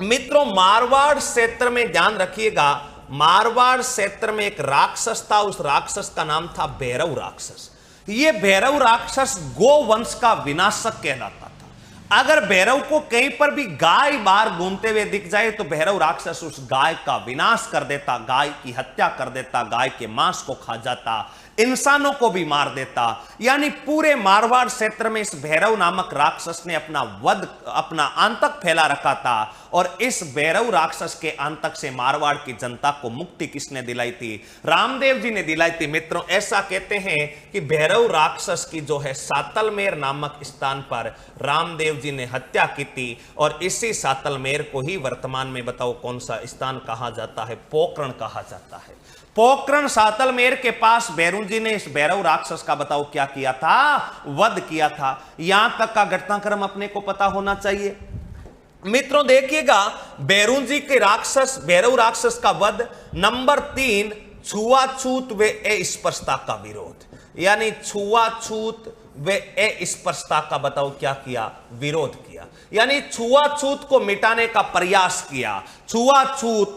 मित्रों, मारवाड़ क्षेत्र में ध्यान रखिएगा, मारवाड़ क्षेत्र में एक राक्षस था, उस राक्षस का नाम था भैरव राक्षस। ये भैरव राक्षस गोवंश का विनाशक कहलाता था। अगर भैरव को कहीं पर भी गाय बाहर घूमते हुए दिख जाए तो भैरव राक्षस उस गाय का विनाश कर देता, गाय की हत्या कर देता, गाय के मांस को खा जाता, इंसानों को भी मार देता। यानी पूरे मारवाड़ क्षेत्र में इस भैरव नामक राक्षस ने अपना आंतक फैला रखा था। और इस भैरव राक्षस के आंतक से मारवाड़ की जनता को मुक्ति किसने दिलाई थी? रामदेव जी ने दिलाई थी। मित्रों, ऐसा कहते हैं कि भैरव राक्षस की जो है सातलमेर नामक स्थान पर रामदेव जी ने हत्या की थी। और इसी सातलमेर को ही वर्तमान में बताओ कौन सा स्थान कहा जाता है? पोखरण कहा जाता है। पोखरण सातलमेर के पास भैरू जी ने इस भैरव राक्षस का बताओ क्या किया था? वध किया था। यहां तक का घटनाक्रम अपने को पता होना चाहिए। मित्रों देखिएगा, भैरू जी के भैरव राक्षस का वध। नंबर 3, छुआछूत व अस्पृश्यता का विरोध। यानी छुआछूत वे अस्पृश्यता का बताओ क्या किया? विरोध किया। यानी छुआछूत को मिटाने का प्रयास किया। छुआछूत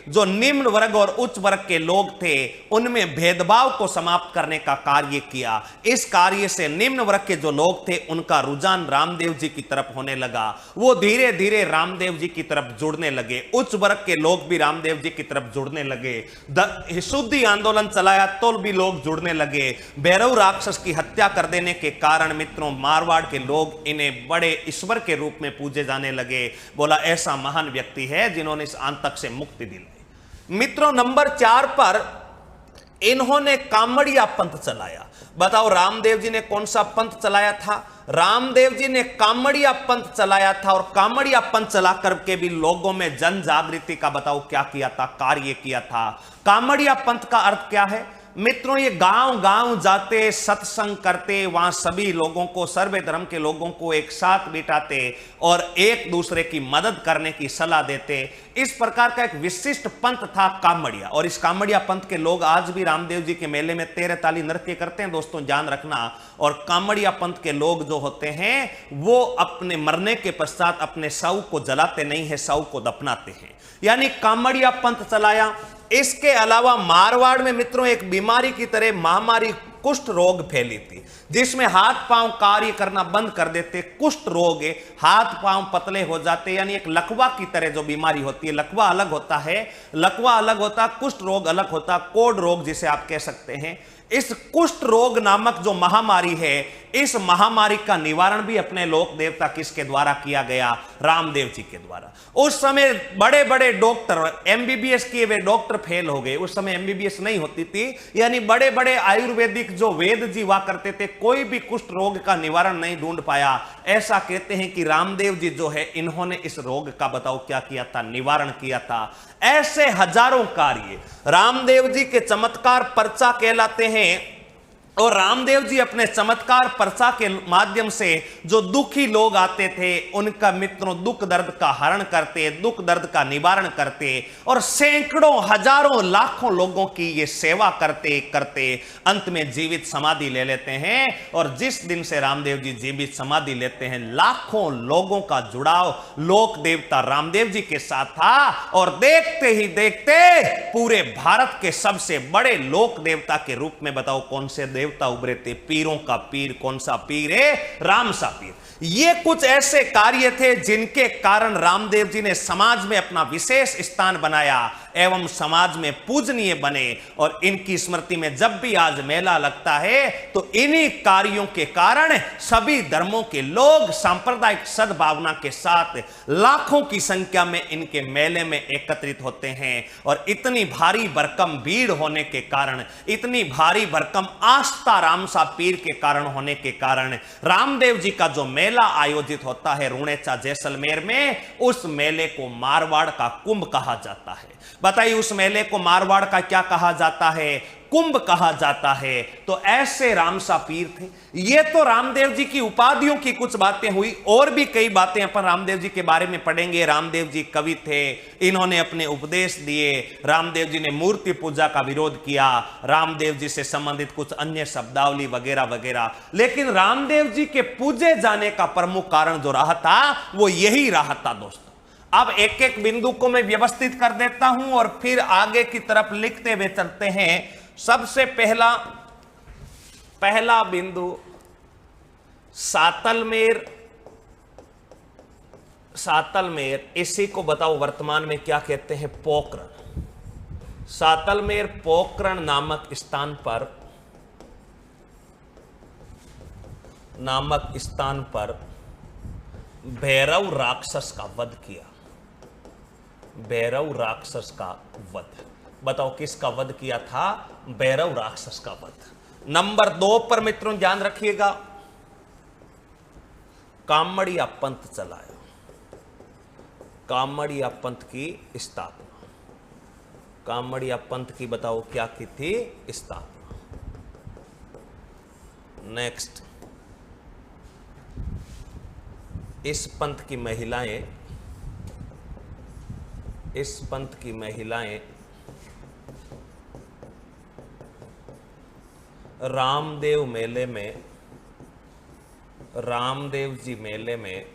जो निम्न वर्ग और उच्च वर्ग के लोग थे उनमें भेदभाव को समाप्त करने का कार्य किया। इस कार्य से निम्न वर्ग के जो लोग थे उनका रुझान रामदेव जी की तरफ होने लगा। वो धीरे धीरे रामदेव जी की तरफ जुड़ने लगे। उच्च वर्ग के लोग भी रामदेव जी की तरफ जुड़ने लगे। शुद्धि आंदोलन चलाया तो भी लोग जुड़ने लगे। भैरव राक्षस की हत्या कर देने के कारण मित्रों मारवाड़ के लोग इन्हें बड़े ईश्वर के रूप में पूजे जाने लगे। बोला ऐसा महान व्यक्ति है जिन्होंने इस आंतक से मुक्ति दिलाई। मित्रों नंबर 4 पर इन्होंने कामड़िया पंथ चलाया। बताओ रामदेव जी ने कौन सा पंथ चलाया था? रामदेव जी ने कामड़िया पंथ चलाया था। और कामड़िया पंथ चला करके भी लोगों में जन जागृति का बताओ क्या किया था? कार्य किया था। कामड़िया पंथ का अर्थ क्या है? मित्रों ये गांव गांव जाते, सत्संग करते, वहां सभी लोगों को, सर्वे धर्म के लोगों को एक साथ बिठाते और एक दूसरे की मदद करने की सलाह देते। इस प्रकार का एक विशिष्ट पंथ था कामड़िया। और इस कामड़िया पंथ के लोग आज भी रामदेव जी के मेले में 13 ताली नृत्य करते हैं। दोस्तों ध्यान रखना। और कामड़िया पंथ के लोग जो होते हैं वो अपने मरने के पश्चात अपने शव को जलाते नहीं है, शव को दफनाते हैं। यानी कामड़िया पंथ चलाया। इसके अलावा मारवाड़ में मित्रों एक बीमारी की तरह महामारी कुष्ठ रोग फैली थी, जिसमें हाथ पांव कार्य करना बंद कर देते। कुष्ठ रोग, हाथ पांव पतले हो जाते। यानी एक लकवा की तरह जो बीमारी होती है, लकवा अलग होता है, लकवा अलग होता, कुष्ठ रोग अलग होता, कोढ़ रोग जिसे आप कह सकते हैं। इस कुष्ठ रोग नामक जो महामारी है, इस महामारी का निवारण भी अपने लोक देवता किसके द्वारा किया गया? रामदेव जी के द्वारा। उस समय बड़े बड़े डॉक्टर, एमबीबीएस किए हुए डॉक्टर फेल हो गए। उस समय एमबीबीएस नहीं होती थी। यानी बड़े बड़े आयुर्वेदिक जो वेद जी हुआ करते थे, कोई भी कुष्ठ रोग का निवारण नहीं ढूंढ पाया। ऐसा कहते हैं कि रामदेव जी जो है इन्होंने इस रोग का बताओ क्या किया था? निवारण किया था। ऐसे हजारों कार्य रामदेव जी के चमत्कार पर्चा कहलाते हैं। और रामदेव जी अपने चमत्कार पर्चा के माध्यम से जो दुखी लोग आते थे उनका मित्रों दुख दर्द का हरण करते, दुख दर्द का निवारण करते। और सैकड़ों, हजारों, लाखों लोगों की ये सेवा करते करते अंत में जीवित समाधि ले लेते हैं। और जिस दिन से रामदेव जी जीवित समाधि लेते हैं, लाखों लोगों का जुड़ाव लोक देवता रामदेव जी के साथ था। और देखते ही देखते पूरे भारत के सबसे बड़े लोक देवता के रूप में बताओ कौन से देवता उभरे थे? पीरों का पीर। कौन सा पीर है? राम सा पीर। ये कुछ ऐसे कार्य थे जिनके कारण रामदेव जी ने समाज में अपना विशेष स्थान बनाया। एवं समाज में पूजनीय बने। और इनकी स्मृति में जब भी आज मेला लगता है तो इन्हीं कार्यों के कारण सभी धर्मों के लोग सांप्रदायिक सद्भावना के साथ लाखों की संख्या में इनके मेले में एकत्रित होते हैं। और इतनी भारी भरकम भीड़ होने के कारण, इतनी भारी भरकम आस्था रामसा पीर के कारण होने के कारण रामदेव जी का जो मेला आयोजित होता है रुणेचा जैसलमेर में, उस मेले को मारवाड़ का कुंभ कहा जाता है। बताइए उस मेले को मारवाड़ का क्या कहा जाता है? कुंभ कहा जाता है। तो ऐसे रामसा पीर थे। ये तो रामदेव जी की उपाधियों की कुछ बातें हुई, और भी कई बातें अपन रामदेव जी के बारे में पढ़ेंगे। रामदेव जी कवि थे, इन्होंने अपने उपदेश दिए। रामदेव जी ने मूर्ति पूजा का विरोध किया, रामदेव जी से संबंधित कुछ अन्य शब्दावली वगैरह वगैरह। लेकिन रामदेव जी के पूजे जाने का प्रमुख कारण जो रहा था वो यही रहा था दोस्तों। अब एक एक बिंदु को मैं व्यवस्थित कर देता हूं और फिर आगे की तरफ लिखते हुए चलते हैं। सबसे पहला बिंदु सातलमेर, इसी को बताओ वर्तमान में क्या कहते हैं? पोखरण। सातलमेर पोखरण नामक स्थान पर भैरव राक्षस का वध किया। भैरव राक्षस का वध, बताओ किसका वध किया था? भैरव राक्षस का वध। नंबर 2 पर मित्रों ध्यान रखिएगा, कामड़िया पंथ चलाया। कामड़िया पंथ की स्थापना। कामड़िया पंथ की बताओ क्या की थी? स्थापना। नेक्स्ट, इस पंथ की महिलाएं रामदेव जी मेले में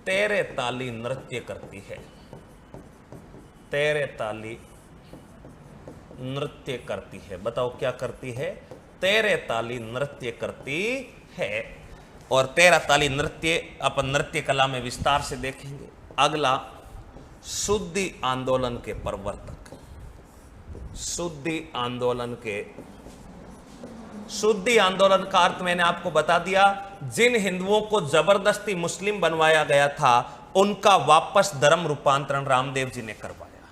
तेरे ताली नृत्य करती है। तेरे ताली नृत्य करती है। बताओ क्या करती है? तेरे ताली नृत्य करती है। और तेरा ताली नृत्य अपन नृत्य कला में विस्तार से देखेंगे। अगला, शुद्धि आंदोलन के प्रवर्तक। शुद्धि आंदोलन का अर्थ मैंने आपको बता दिया। जिन हिंदुओं को जबरदस्ती मुस्लिम बनवाया गया था उनका वापस धर्म रूपांतरण रामदेव जी ने करवाया।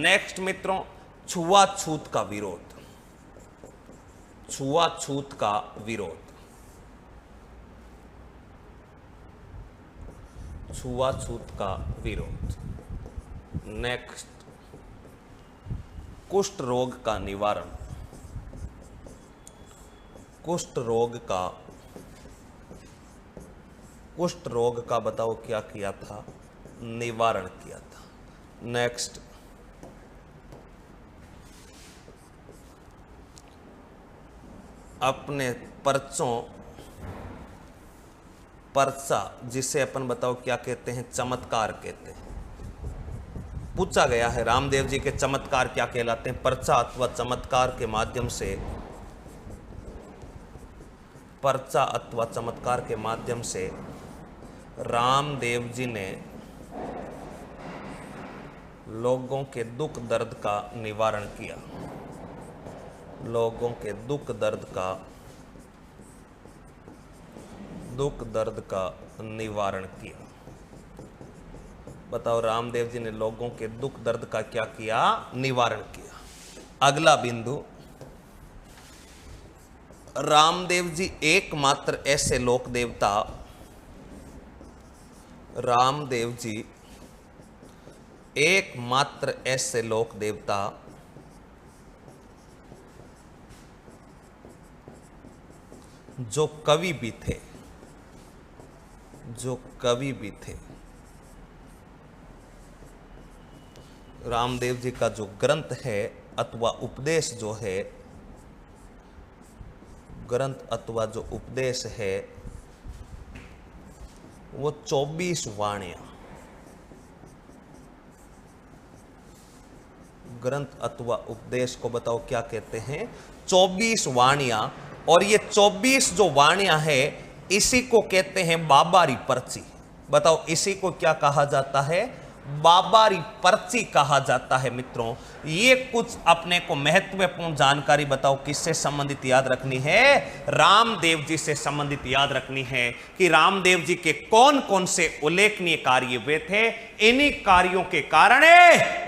नेक्स्ट मित्रों, छुआछूत का विरोध। छुआछूत का विरोध। छुआछूत का विरोध। नेक्स्ट, कुष्ठ रोग का निवारण। कुष्ठ रोग का बताओ क्या किया था? निवारण किया था। नेक्स्ट, अपने पर्चा, जिसे अपन बताओ क्या कहते हैं? चमत्कार कहते हैं। पूछा गया है रामदेव जी के चमत्कार क्या कहलाते हैं? पर्चा अथवा चमत्कार के माध्यम से रामदेव जी ने लोगों के दुख दर्द का निवारण किया। लोगों के दुख दर्द का निवारण किया। बताओ रामदेव जी ने लोगों के दुख दर्द का क्या किया? निवारण किया। अगला बिंदु, रामदेव जी एकमात्र ऐसे लोक देवता, रामदेव जी एकमात्र ऐसे लोक देवता जो कवि भी थे। रामदेव जी का जो ग्रंथ है अथवा उपदेश जो है, ग्रंथ अथवा जो उपदेश है वो 24 वाणियां, ग्रंथ अथवा उपदेश को बताओ क्या कहते हैं? 24 वाणियां। और ये 24 जो वाणियां है इसी को कहते हैं बाबारी पर्ची। बताओ इसी को क्या कहा जाता है? बाबारी पर्ची कहा जाता है। मित्रों, ये कुछ अपने को महत्वपूर्ण जानकारी बताओ किससे संबंधित याद रखनी है? रामदेव जी से संबंधित याद रखनी है कि रामदेव जी के कौन कौन से उल्लेखनीय कार्य हुए थे। इन्हीं कार्यों के कारण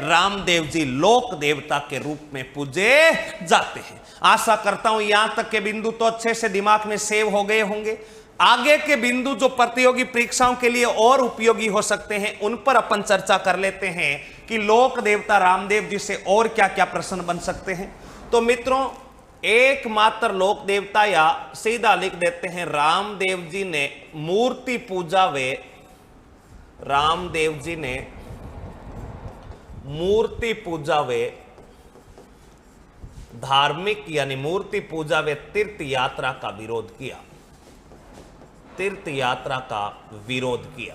रामदेव जी लोक देवता के रूप में पूजे जाते हैं। आशा करता हूं यहां तक के बिंदु तो अच्छे से दिमाग में सेव हो गए होंगे। आगे के बिंदु जो प्रतियोगी परीक्षाओं के लिए और उपयोगी हो सकते हैं, उन पर अपन चर्चा कर लेते हैं कि लोक देवता रामदेव जी से और क्या क्या प्रश्न बन सकते हैं। तो मित्रों, एकमात्र लोक देवता, या सीधा लिख देते हैं रामदेव जी ने मूर्ति पूजा वे, रामदेव जी ने मूर्ति पूजा वे धार्मिक यानी मूर्ति पूजा वे तीर्थ यात्रा का विरोध किया। तीर्थ यात्रा का विरोध किया।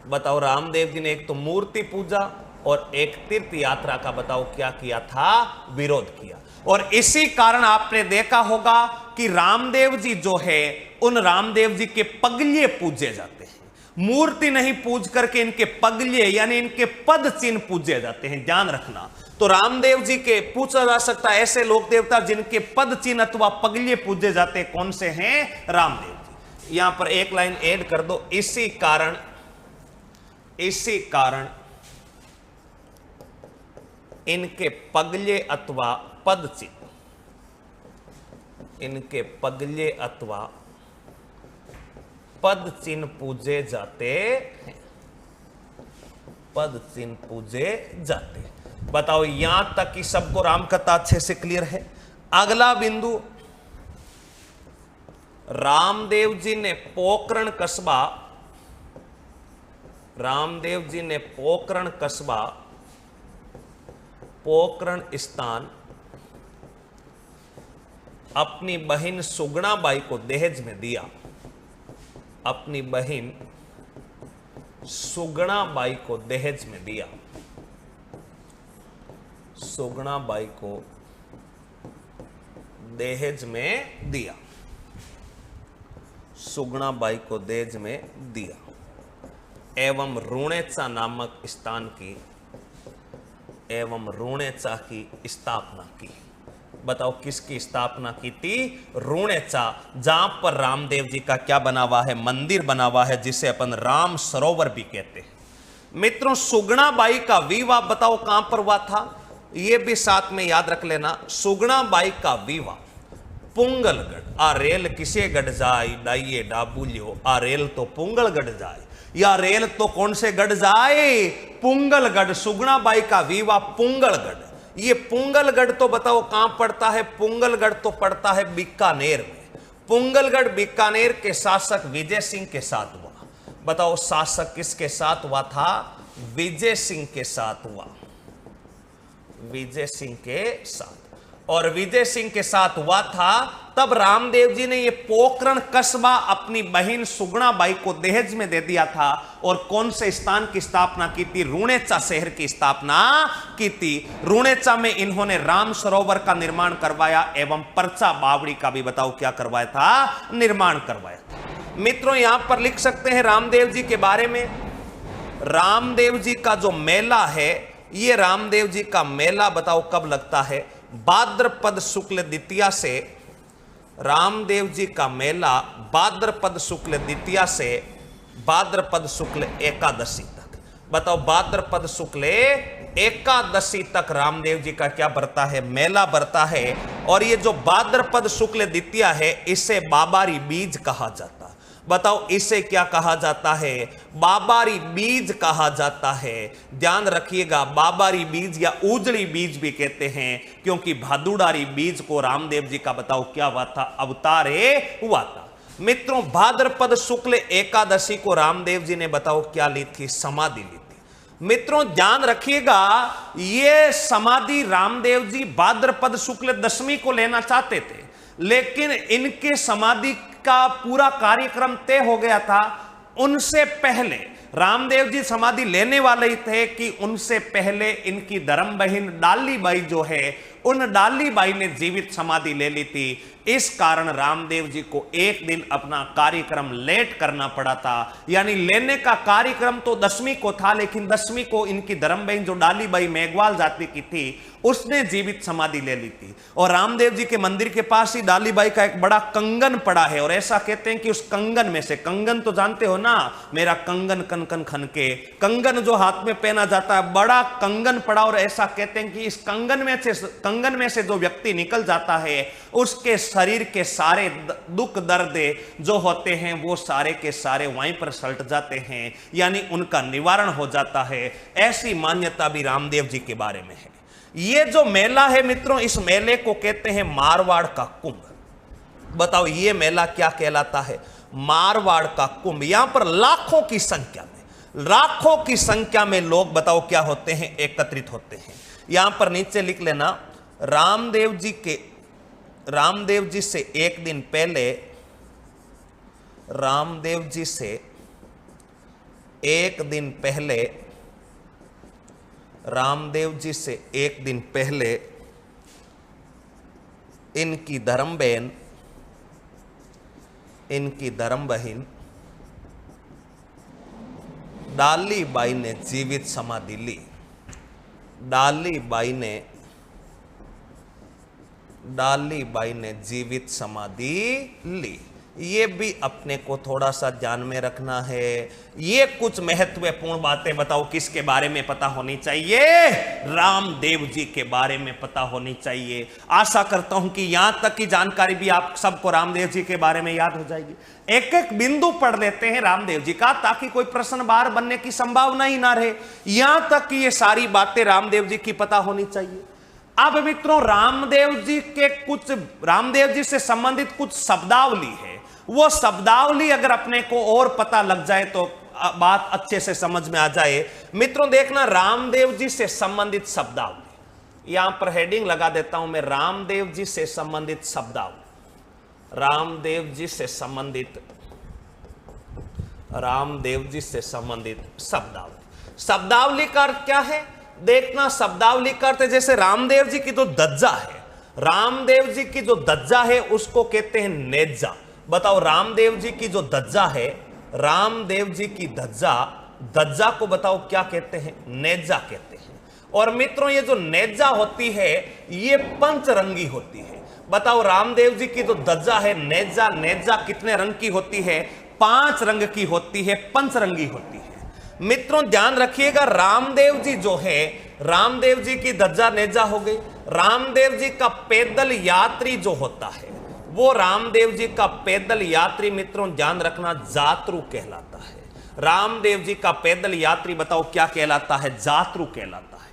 बताओ, रामदेव जी ने एक तो मूर्ति पूजा और एक तीर्थ यात्रा का बताओ क्या किया था? विरोध किया। और इसी कारण आपने देखा होगा कि रामदेव जी जो है, उन रामदेव जी के पगले पूजे जाते हैं। मूर्ति नहीं पूज करके इनके पगले यानी इनके पद चिन्ह पूजे जाते हैं, ध्यान रखना। तो रामदेव जी के पूछा जा सकता है ऐसे लोक देवता जिनके पद चिन्ह अथवा पगले पूजे जाते हैं, कौन से हैं? रामदेव। यहां पर एक लाइन ऐड कर दो, इसी कारण इनके पगले अथवा पद चिन्ह, इनके पगले अथवा पद चिन्ह पूजे जाते हैं, पद चिन्ह पूजे जाते हैं। बताओ, यहां तक कि सबको रामकथा अच्छे से क्लियर है। अगला बिंदु, रामदेव जी ने पोकरण कस्बा, रामदेव जी ने पोकरण कस्बा, पोकरण स्थान अपनी बहन सुगुणाबाई को दहेज में दिया। अपनी बहन सुगुणाबाई को दहेज में दिया। सुगुणाबाई को दहेज में दिया। सुगुणाबाई को दहेज में दिया एवं रूणेचा नामक स्थान की, एवं रूणेचा की स्थापना की। बताओ, किसकी स्थापना की थी? रूणेचा, जहां पर रामदेव जी का क्या बना हुआ है? मंदिर बना हुआ है, जिसे अपन राम सरोवर भी कहते हैं। मित्रों, सुगुणाबाई का विवाह बताओ कहां पर हुआ था? यह भी साथ में याद रख लेना। सुगुणाबाई का विवाह पुंगलगढ़, आ रेल किसे गढ़ जाए डाइये डाबुलियो, आ रेल तो पुंगलगढ़ जाए, या रेल तो कौन से गढ़ जाए? पुंगलगढ़। सुगुणाबाई का विवाह पुंगलगढ़। ये पुंगलगढ़ तो बताओ कहां पड़ता है? पुंगलगढ़ तो पड़ता है बीकानेर में। पुंगलगढ़ बीकानेर के शासक विजय सिंह के साथ हुआ। बताओ, शासक किसके साथ हुआ था? विजय सिंह के साथ हुआ। विजय सिंह के साथ, और विजय सिंह के साथ हुआ था तब रामदेव जी ने ये पोकरण कस्बा अपनी बहन सुगुणाबाई को दहेज में दे दिया था। और कौन से स्थान की स्थापना की थी? रूणेचा शहर की स्थापना की थी। रूणेचा में इन्होंने राम सरोवर का निर्माण करवाया एवं परचा बावड़ी का भी बताओ क्या करवाया था? निर्माण करवाया था। मित्रों, यहां पर लिख सकते हैं रामदेव जी के बारे में। रामदेव जी का जो मेला है, ये रामदेव जी का मेला बताओ कब लगता है? भाद्रपद शुक्ल द्वितीया से, रामदेव जी का मेला भाद्रपद शुक्ल द्वितीया से भाद्रपद शुक्ल एकादशी तक। बताओ, भाद्रपद शुक्ल एकादशी तक रामदेव जी का क्या बरता है? मेला बरता है। और ये जो भाद्रपद शुक्ल द्वितीया है, इसे बाबारी बीज कहा जाता है। बताओ, इसे क्या कहा जाता है? बाबारी बीज कहा जाता है। ध्यान रखिएगा, बाबारी बीज या उजड़ी बीज भी कहते हैं, क्योंकि भादुड़ारी बीज को रामदेव जी का बताओ क्या हुआ था? अवतारे हुआ था। मित्रों, भाद्रपद शुक्ल एकादशी को रामदेव जी ने बताओ क्या ली थी? समाधि ली थी। मित्रों, ध्यान रखिएगा, ये समाधि रामदेव जी भाद्रपद शुक्ल दशमी को लेना चाहते थे, लेकिन इनके समाधि का पूरा कार्यक्रम तय हो गया था। उनसे पहले रामदेव जी समाधि लेने वाले ही थे कि उनसे पहले इनकी धर्म बहन डाली बाई जो है, उन डाली बाई ने जीवित समाधि ले ली थी। इस कारण रामदेव जी को एक दिन अपना कार्यक्रम लेट करना पड़ा था। यानी लेने का कार्यक्रम तो 10वीं को था, लेकिन 10वीं को इनकी धर्म बहन जो डाली बाई मेघवाल जाति की थी उसने जीवित समाधि ले ली थी। और रामदेव जी के मंदिर के पास ही डाली बाई का एक बड़ा कंगन पड़ा है, और ऐसा कहते हैं कि उस कंगन में से, कंगन तो जानते हो ना, मेरा कंगन कन कन खन के, कंगन जो हाथ में पहना जाता है, बड़ा कंगन पड़ा। और ऐसा कहते हैं कि इस कंगन में से जो व्यक्ति निकल जाता है उसके शरीर के सारे दुख दर्द जो होते हैं वो सारे के सारे वहीं पर सल्ट जाते हैं, यानी उनका निवारण हो जाता है। ऐसी मान्यता भी रामदेव जी के बारे में है। ये जो मेला है मित्रों, इस मेले को कहते हैं मारवाड़ का कुंभ। बताओ ये मेला क्या कहलाता है? मारवाड़ का कुंभ। यहां पर लाखों की संख्या में लोग बताओ क्या होते हैं? एकत्रित होते हैं। यहां पर नीचे लिख लेना, रामदेव जी से एक दिन पहले, रामदेव जी से एक दिन पहले, रामदेव जी से एक दिन पहले इनकी धर्म बहन डाली बाई ने जीवित समाधि ली। डाली बाई ने जीवित समाधि ली। ये भी अपने को थोड़ा सा ध्यान में रखना है। ये कुछ महत्वपूर्ण बातें बताओ किसके बारे में पता होनी चाहिए? रामदेव जी के बारे में पता होनी चाहिए। आशा करता हूं कि यहां तक की जानकारी भी आप सबको रामदेव जी के बारे में याद हो जाएगी। एक एक बिंदु पढ़ लेते हैं रामदेव जी का, ताकि कोई प्रश्न बाहर बनने की संभावना ही ना रहे। यहां तक कि ये सारी बातें रामदेव जी की पता होनी चाहिए। अब मित्रों, रामदेव जी से संबंधित कुछ शब्दावली है। वो शब्दावली अगर अपने को और पता लग जाए तो बात अच्छे से समझ में आ जाए। मित्रों देखना, रामदेव जी से संबंधित शब्दावली, यहां पर हेडिंग लगा देता हूं मैं, रामदेव जी से संबंधित शब्दावली। रामदेव जी से संबंधित शब्दावली का अर्थ क्या है? देखना, शब्दावली का अर्थ जैसे रामदेव जी की जो दज्जा है, रामदेव जी की जो दज्जा है उसको कहते हैं नेजा। बताओ रामदेव जी की जो दज्जा है, रामदेव जी की दज्जा को बताओ क्या कहते हैं? नेजा कहते हैं। और मित्रों ये जो नेजा होती है ये पंचरंगी होती है। बताओ रामदेव जी की जो दज्जा है नेजा कितने रंग की होती है? 5 रंग की होती है, पंचरंगी होती है। मित्रों ध्यान रखिएगा, रामदेव जी जो है, रामदेव जी की दज्जा नेजा हो गई। रामदेव जी का पैदल यात्री जो होता है, वो रामदेव जी का पैदल यात्री मित्रों ध्यान रखना जातरू कहलाता है। रामदेव जी का पैदल यात्री बताओ क्या कहलाता है? जातरू कहलाता है।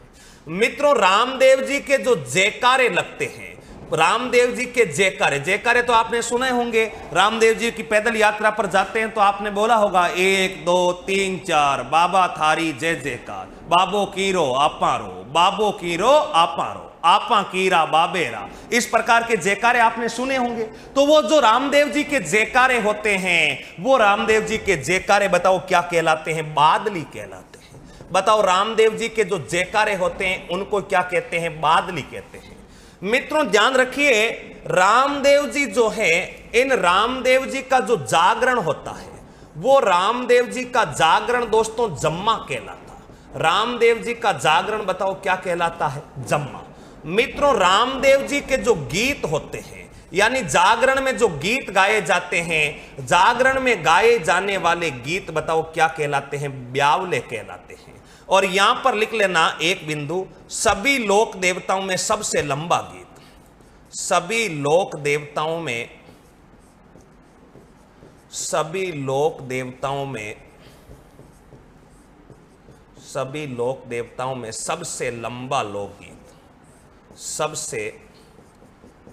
मित्रों रामदेव जी के जो जयकारे लगते हैं, रामदेव जी के जयकारे तो आपने सुने होंगे। रामदेव जी की पैदल यात्रा पर जाते हैं तो आपने बोला होगा 1 2 3 4 बाबा थारी जय जयकार, बाबो कीरो आपारो, बाबो कीरो आपारो, आपा कीरा बाबेरा। इस प्रकार के जयकारे आपने सुने होंगे। तो वो जो रामदेव जी के जयकारे होते हैं, वो रामदेव जी के जयकारे बताओ क्या कहलाते हैं? बादली कहलाते हैं। बताओ रामदेव जी के जो जयकारे होते हैं उनको क्या कहते हैं? बादली कहते हैं। मित्रों ध्यान रखिए, रामदेव जी जो है, इन रामदेव जी का जो जागरण होता है, वो रामदेव जी का जागरण दोस्तों जम्मा कहलाता। रामदेव जी का जागरण बताओ क्या कहलाता है? जम्मा। मित्रों रामदेव जी के जो गीत होते हैं, यानी जागरण में जो गीत गाए जाते हैं, जागरण में गाए जाने वाले गीत बताओ क्या कहलाते हैं? ब्यावले कहलाते हैं। और यहां पर लिख लेना एक बिंदु, सभी लोक देवताओं में सबसे लंबा गीत, सभी लोक देवताओं में सबसे लंबा लोकगीत, सबसे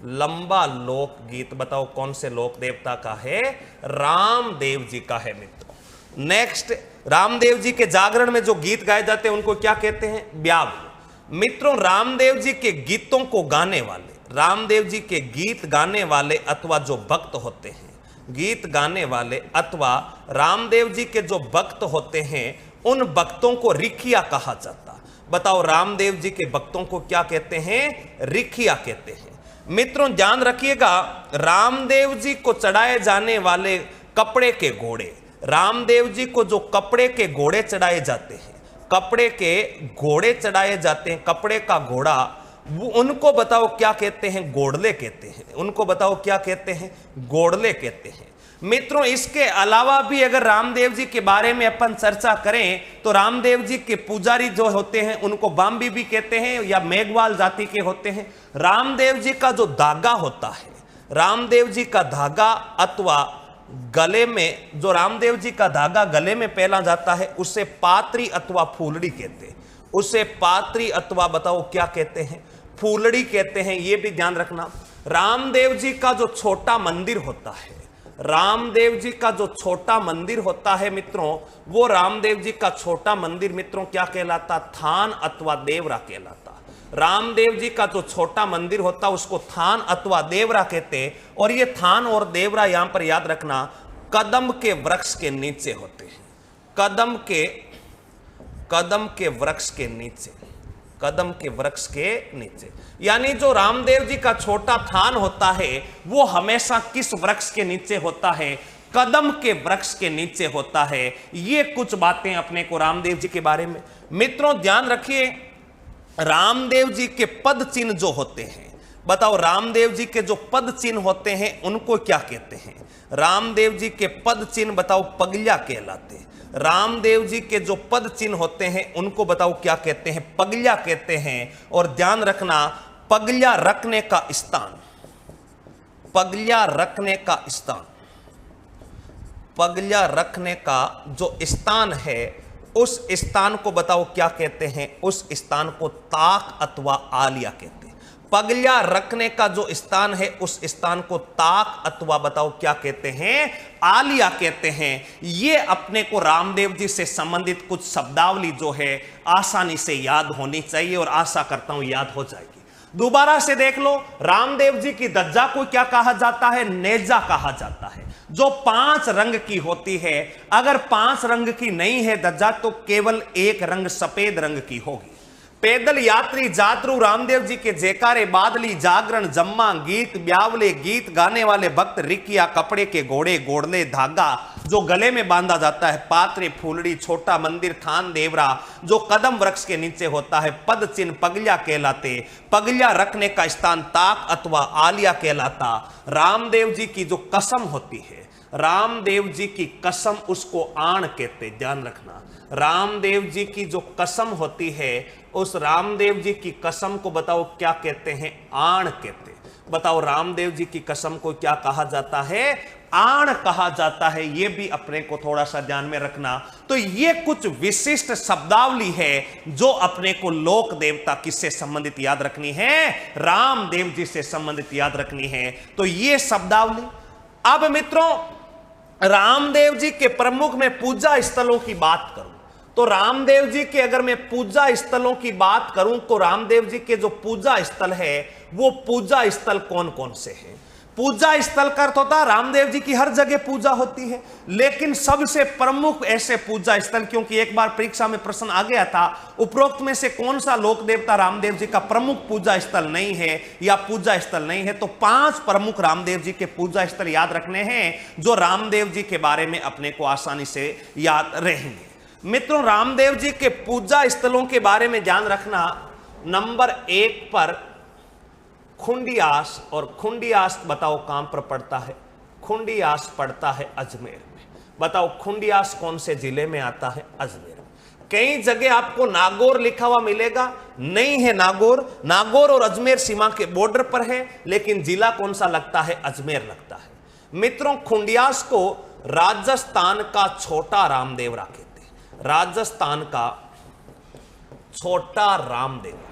लंबा लोकगीत बताओ कौन से लोक देवता का है? रामदेव जी का है मित्रों। नेक्स्ट, रामदेव जी के जागरण में जो गीत गाए जाते हैं उनको क्या कहते हैं? ब्यावले। मित्रों रामदेव जी के गीतों को गाने वाले, रामदेव जी के गीत गाने वाले अथवा जो भक्त होते हैं, गीत गाने वाले अथवा रामदेव जी के जो भक्त होते हैं, उन भक्तों को रिखिया कहा जाता। बताओ रामदेव जी के भक्तों को क्या कहते हैं? रिखिया कहते हैं। मित्रों ध्यान रखिएगा, रामदेव जी को चढ़ाए जाने वाले कपड़े के घोड़े, रामदेव जी को जो कपड़े के घोड़े चढ़ाए जाते हैं, कपड़े के घोड़े चढ़ाए जाते हैं, कपड़े का घोड़ा, वो उनको बताओ क्या कहते हैं? घोड़ले कहते हैं। उनको बताओ क्या कहते हैं? घोड़ले कहते हैं। मित्रों इसके अलावा भी अगर रामदेव जी के बारे में अपन चर्चा करें तो रामदेव जी के पुजारी जो होते हैं उनको बाम्बी भी कहते हैं या मेघवाल जाति के होते हैं। रामदेव जी का जो धागा होता है, रामदेव जी का धागा अथवा गले में जो रामदेव जी का धागा गले में पहना जाता है उसे पात्री अथवा फूलड़ी कहते हैं। उसे पात्री अथवा बताओ क्या कहते हैं? फूलड़ी कहते हैं। यह भी ध्यान रखना। रामदेव जी का जो छोटा मंदिर होता है, रामदेव जी का जो छोटा मंदिर होता है मित्रों, वो रामदेव जी का छोटा मंदिर मित्रों क्या कहलाता? थान अथवा देवरा कहलाता। रामदेव जी का जो छोटा मंदिर होता उसको थान अथवा देवरा कहते। और ये थान और देवरा यहां पर याद रखना कदम के वृक्ष के नीचे होते हैं। कदम के वृक्ष के नीचे, कदम के वृक्ष के नीचे। यानी जो रामदेव जी का छोटा थान होता है वो हमेशा किस वृक्ष के नीचे होता है? कदम के वृक्ष के नीचे होता है। ये कुछ बातें अपने को रामदेव जी के बारे में। मित्रों ध्यान रखिए, रामदेव जी के पद चिन्ह जो होते हैं, बताओ रामदेव जी के जो पद चिन्ह होते हैं उनको क्या कहते हैं? रामदेव जी के पद चिन्ह बताओ पगलिया कहलाते हैं। रामदेव जी के जो पद चिन्ह होते हैं उनको बताओ क्या कहते हैं? पगलिया कहते हैं। और ध्यान रखना पगलिया रखने का स्थान, पगलिया रखने का स्थान, पगलिया रखने का जो स्थान है उस स्थान को बताओ क्या कहते हैं? उस स्थान को ताक अथवा आलिया कहते हैं। पगलिया रखने का जो स्थान है उस स्थान को ताक अथवा बताओ क्या कहते हैं? आलिया कहते हैं। ये अपने को रामदेव जी से संबंधित कुछ शब्दावली जो है आसानी से याद होनी चाहिए और आशा करता हूं याद हो जाएगी। दोबारा से देख लो, रामदेव जी की ध्वजा को क्या कहा जाता है? नेजा कहा जाता है, जो 5 रंग की होती है। अगर 5 रंग की नहीं है ध्वजा तो केवल एक रंग सफेद रंग की होगी। पैदल यात्री जातरू रामदेव जी के जयकारे, बादली, जागरण, जम्मा, गीत, ब्यावले, गीत गाने वाले भक्त, रिकिया, कपड़े के घोड़े, घोड़ले, धागा जो गले में बांधा जाता है, पात्रे, फूलड़ी, छोटा मंदिर, थान, देवरा जो कदम वृक्ष के नीचे होता है, पद चिन्ह पगलिया कहलाते। पगलिया रखने का स्थान ताक अथवा आलिया कहलाता। रामदेव जी की जो कसम होती है, रामदेव जी की कसम उसको आण कहते। ध्यान रखना, रामदेव जी की जो कसम होती है उस रामदेव जी की कसम को बताओ क्या कहते हैं? आण कहते। बताओ रामदेव जी की कसम को क्या कहा जाता है? आण कहा जाता है। यह भी अपने को थोड़ा सा ध्यान में रखना। तो ये कुछ विशिष्ट शब्दावली है जो अपने को लोक देवता किससे संबंधित याद रखनी है? रामदेव जी से संबंधित याद रखनी है। तो ये शब्दावली। अब मित्रों रामदेव जी के प्रमुख में पूजा स्थलों की बात करूं तो रामदेव जी के अगर मैं पूजा स्थलों की बात करूं तो रामदेव जी के जो पूजा स्थल है वो पूजा स्थल कौन कौन से हैं? पूजा स्थल का अर्थ होता है रामदेव जी की हर जगह पूजा होती है, लेकिन सबसे प्रमुख ऐसे पूजा स्थल, क्योंकि एक बार परीक्षा में प्रश्न आ गया था उपरोक्त में से कौन सा लोक देवता रामदेव जी का प्रमुख पूजा स्थल नहीं है या पूजा स्थल नहीं है, तो 5 प्रमुख रामदेव जी के पूजा स्थल याद रखने हैं जो रामदेव जी के बारे में अपने को आसानी से याद रहेंगे। मित्रों रामदेव जी के पूजा स्थलों के बारे में ध्यान रखना। नंबर 1 पर खुंडियास, और खुंडियास बताओ कहां पर पड़ता है? खुंडियास पड़ता है अजमेर में। बताओ खुंडियास कौन से जिले में आता है? अजमेर में। कई जगह आपको नागौर लिखा हुआ मिलेगा, नहीं है नागौर। नागौर और अजमेर सीमा के बॉर्डर पर है, लेकिन जिला कौन सा लगता है? अजमेर लगता है। मित्रों खुंडियास को राजस्थान का छोटा रामदेवरा कहते हैं। राजस्थान का छोटा रामदेवरा।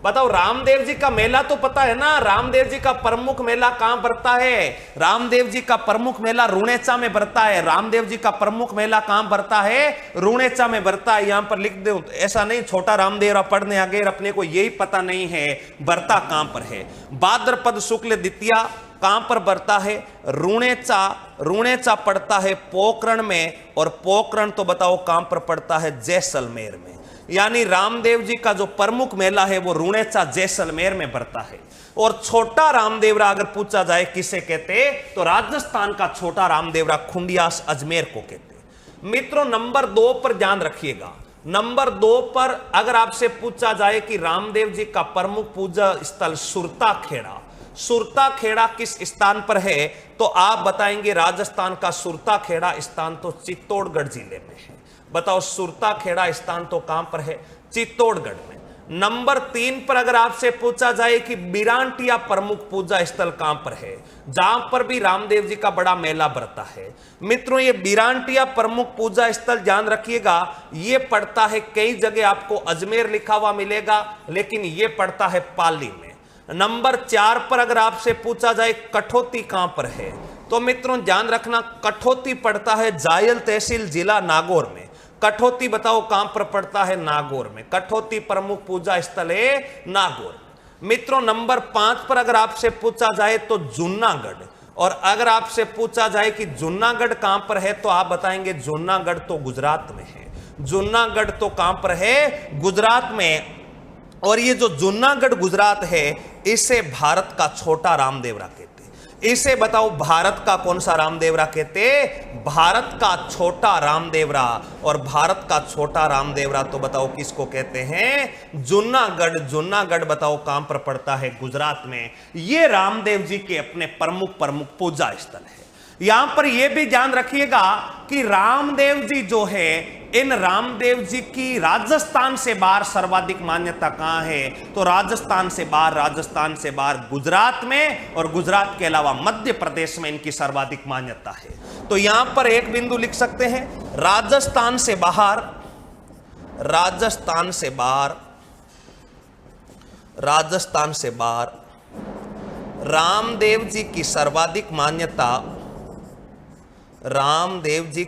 बताओ रामदेव जी का मेला तो पता है ना, रामदेव जी का प्रमुख मेला कहां पड़ता है? रामदेव जी का प्रमुख मेला रुणेचा में पड़ता है। रामदेव जी का प्रमुख मेला कहां पड़ता है? रुणेचा में पड़ता है। यहां पर लिख दो, ऐसा नहीं छोटा रामदेवरा पढ़ने आ गए अपने को यही पता नहीं है बरता कहां पर है। भाद्रपद शुक्ल द्वितीया कहां पर बरता है? रुणेचा। रुणेचा पड़ता है पोखरण में, और पोखरण तो बताओ कहां पर पड़ता है? जैसलमेर में। यानी रामदेव जी का जो प्रमुख मेला है वो रुणेचा जैसलमेर में पड़ता है। और छोटा रामदेवरा अगर पूछा जाए किसे कहते, तो राजस्थान का छोटा रामदेवरा खुंडियास अजमेर को कहते। मित्रों नंबर 2 पर ध्यान रखिएगा। नंबर 2 पर अगर आपसे पूछा जाए कि रामदेव जी का प्रमुख पूजा स्थल सुरता खेड़ा, सुरता खेड़ा किस स्थान पर है, तो आप बताएंगे राजस्थान का सुरता खेड़ा स्थान तो चित्तौड़गढ़ जिले में है। बताओ सुरता खेड़ा स्थान तो कहां पर है, चित्तौड़गढ़ में। नंबर 3 पर अगर आपसे पूछा जाए कि बिरांटिया प्रमुख पूजा स्थल कहां पर है, जहां पर भी रामदेव जी का बड़ा मेला भरता है। मित्रों ये बिरांटिया प्रमुख पूजा स्थल ध्यान रखिएगा, ये पड़ता है कई जगह आपको अजमेर लिखा हुआ मिलेगा, लेकिन ये पड़ता है पाली में। नंबर 4 पर अगर आपसे पूछा जाए कठौती कहां पर है, तो मित्रों ध्यान रखना कठौती पड़ता है जायल तहसील जिला नागौर में। कठौती बताओ कहां पर पड़ता है, नागौर में। कठौती प्रमुख पूजा स्थल है नागौर। मित्रों नंबर 5 पर अगर आपसे पूछा जाए तो जूनागढ़, और अगर आपसे पूछा जाए कि जूनागढ़ कहां पर है, तो आप बताएंगे जूनागढ़ तो गुजरात में है। जूनागढ़ तो कहां पर है, गुजरात में। और ये जो जूनागढ़ गुजरात है इसे भारत का छोटा रामदेवरा कहते। इसे बताओ भारत का कौन सा रामदेवरा कहते, भारत का छोटा रामदेवरा। और भारत का छोटा रामदेवरा तो बताओ किसको कहते हैं, जूनागढ़। जूनागढ़ बताओ कहां पर पड़ता है, गुजरात में। ये रामदेव जी के अपने प्रमुख पूजा स्थल है। यहां पर यह भी ध्यान रखिएगा कि रामदेव जी जो है, इन रामदेव जी की राजस्थान से बाहर सर्वाधिक मान्यता कहां है, तो राजस्थान से बाहर गुजरात में, और गुजरात के अलावा मध्य प्रदेश में इनकी सर्वाधिक मान्यता है। तो यहां पर एक बिंदु लिख सकते हैं, राजस्थान से बाहर रामदेव जी की सर्वाधिक मान्यता, रामदेव जी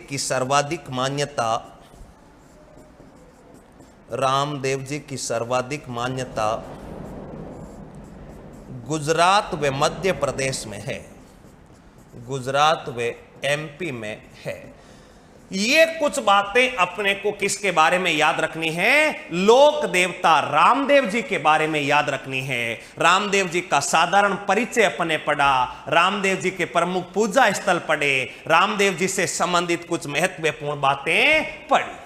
की सर्वाधिक मान्यता गुजरात व मध्य प्रदेश में है, गुजरात व एमपी में है। ये कुछ बातें अपने को किसके बारे में याद रखनी है, लोक देवता रामदेव जी के बारे में याद रखनी है। रामदेव जी का साधारण परिचय अपने पढ़ा, रामदेव जी के प्रमुख पूजा स्थल पढ़े, रामदेव जी से संबंधित कुछ महत्वपूर्ण बातें पढ़ी।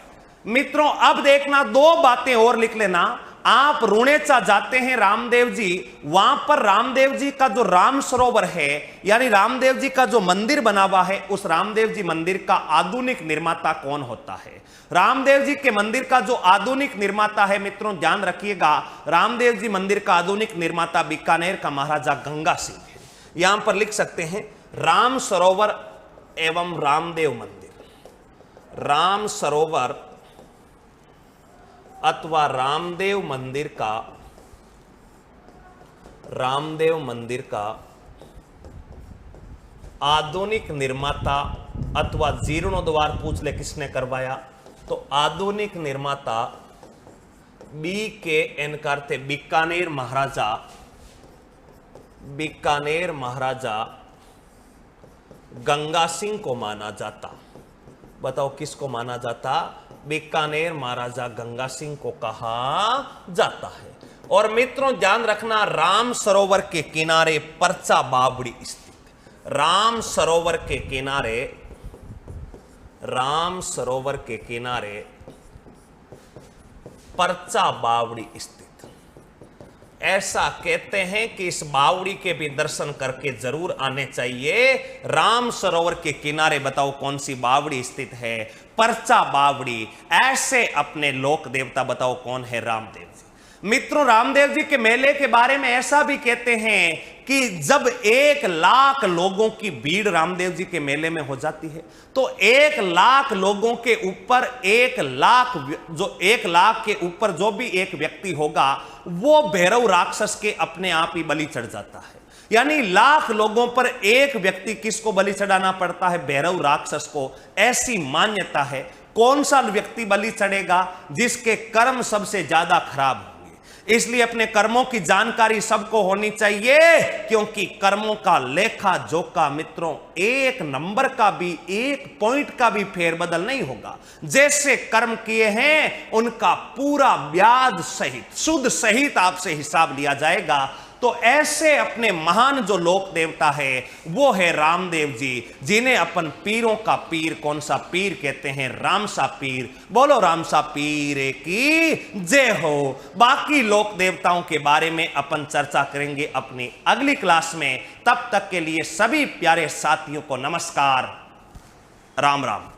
मित्रों अब देखना 2 बातें और लिख लेना। आप रुणेचा जाते हैं रामदेव जी, वहां पर रामदेव जी का जो राम सरोवर है, यानी रामदेव जी का जो मंदिर बना हुआ है, उस रामदेव जी मंदिर का आधुनिक निर्माता कौन होता है। रामदेव जी के मंदिर का जो आधुनिक निर्माता है, मित्रों ध्यान रखिएगा, रामदेव जी मंदिर का आधुनिक निर्माता बीकानेर का महाराजा गंगा सिंह है। यहां पर लिख सकते हैं राम सरोवर एवं रामदेव मंदिर, राम सरोवर अथवा रामदेव मंदिर का आधुनिक निर्माता अथवा जीर्णोद्धार पूछ ले किसने करवाया, तो आधुनिक निर्माता BKN करते बीकानेर महाराजा गंगा सिंह को माना जाता। बताओ किसको माना जाता, बीकानेर महाराजा गंगा सिंह को कहा जाता है। और मित्रों ध्यान रखना राम सरोवर के किनारे परचा बावड़ी स्थित, राम सरोवर के किनारे परचा बावड़ी स्थित। ऐसा कहते हैं कि इस बावड़ी के भी दर्शन करके जरूर आने चाहिए। राम सरोवर के किनारे बताओ कौन सी बावड़ी स्थित है, परचा बावड़ी। ऐसे अपने लोक देवता बताओ कौन है, रामदेव जी। मित्रों रामदेव जी के मेले के बारे में ऐसा भी कहते हैं कि जब 1 लाख लोगों की भीड़ रामदेव जी के मेले में हो जाती है, तो 1 लाख लोगों के ऊपर 1 लाख के ऊपर जो भी एक व्यक्ति होगा वो भैरव राक्षस के अपने आप ही बलि चढ़ जाता है। यानी लाख लोगों पर एक व्यक्ति किसको बलि चढ़ाना पड़ता है, भैरव राक्षस को। ऐसी मान्यता है। कौन सा व्यक्ति बलि चढ़ेगा, जिसके कर्म सबसे ज्यादा खराब होंगे। इसलिए अपने कर्मों की जानकारी सबको होनी चाहिए, क्योंकि कर्मों का लेखा जोखा मित्रों एक नंबर का भी, एक पॉइंट का भी फेरबदल नहीं होगा। जैसे कर्म किए हैं उनका पूरा ब्याज सहित, सुद सहित आपसे हिसाब लिया जाएगा। तो ऐसे अपने महान जो लोक देवता है वो है रामदेव जी, जिन्हें अपन पीरों का पीर, कौन सा पीर कहते हैं? रामसा पीर। बोलो रामसा पीर की जय हो। बाकी लोक देवताओं के बारे में अपन चर्चा करेंगे अपनी अगली क्लास में। तब तक के लिए सभी प्यारे साथियों को नमस्कार, राम राम।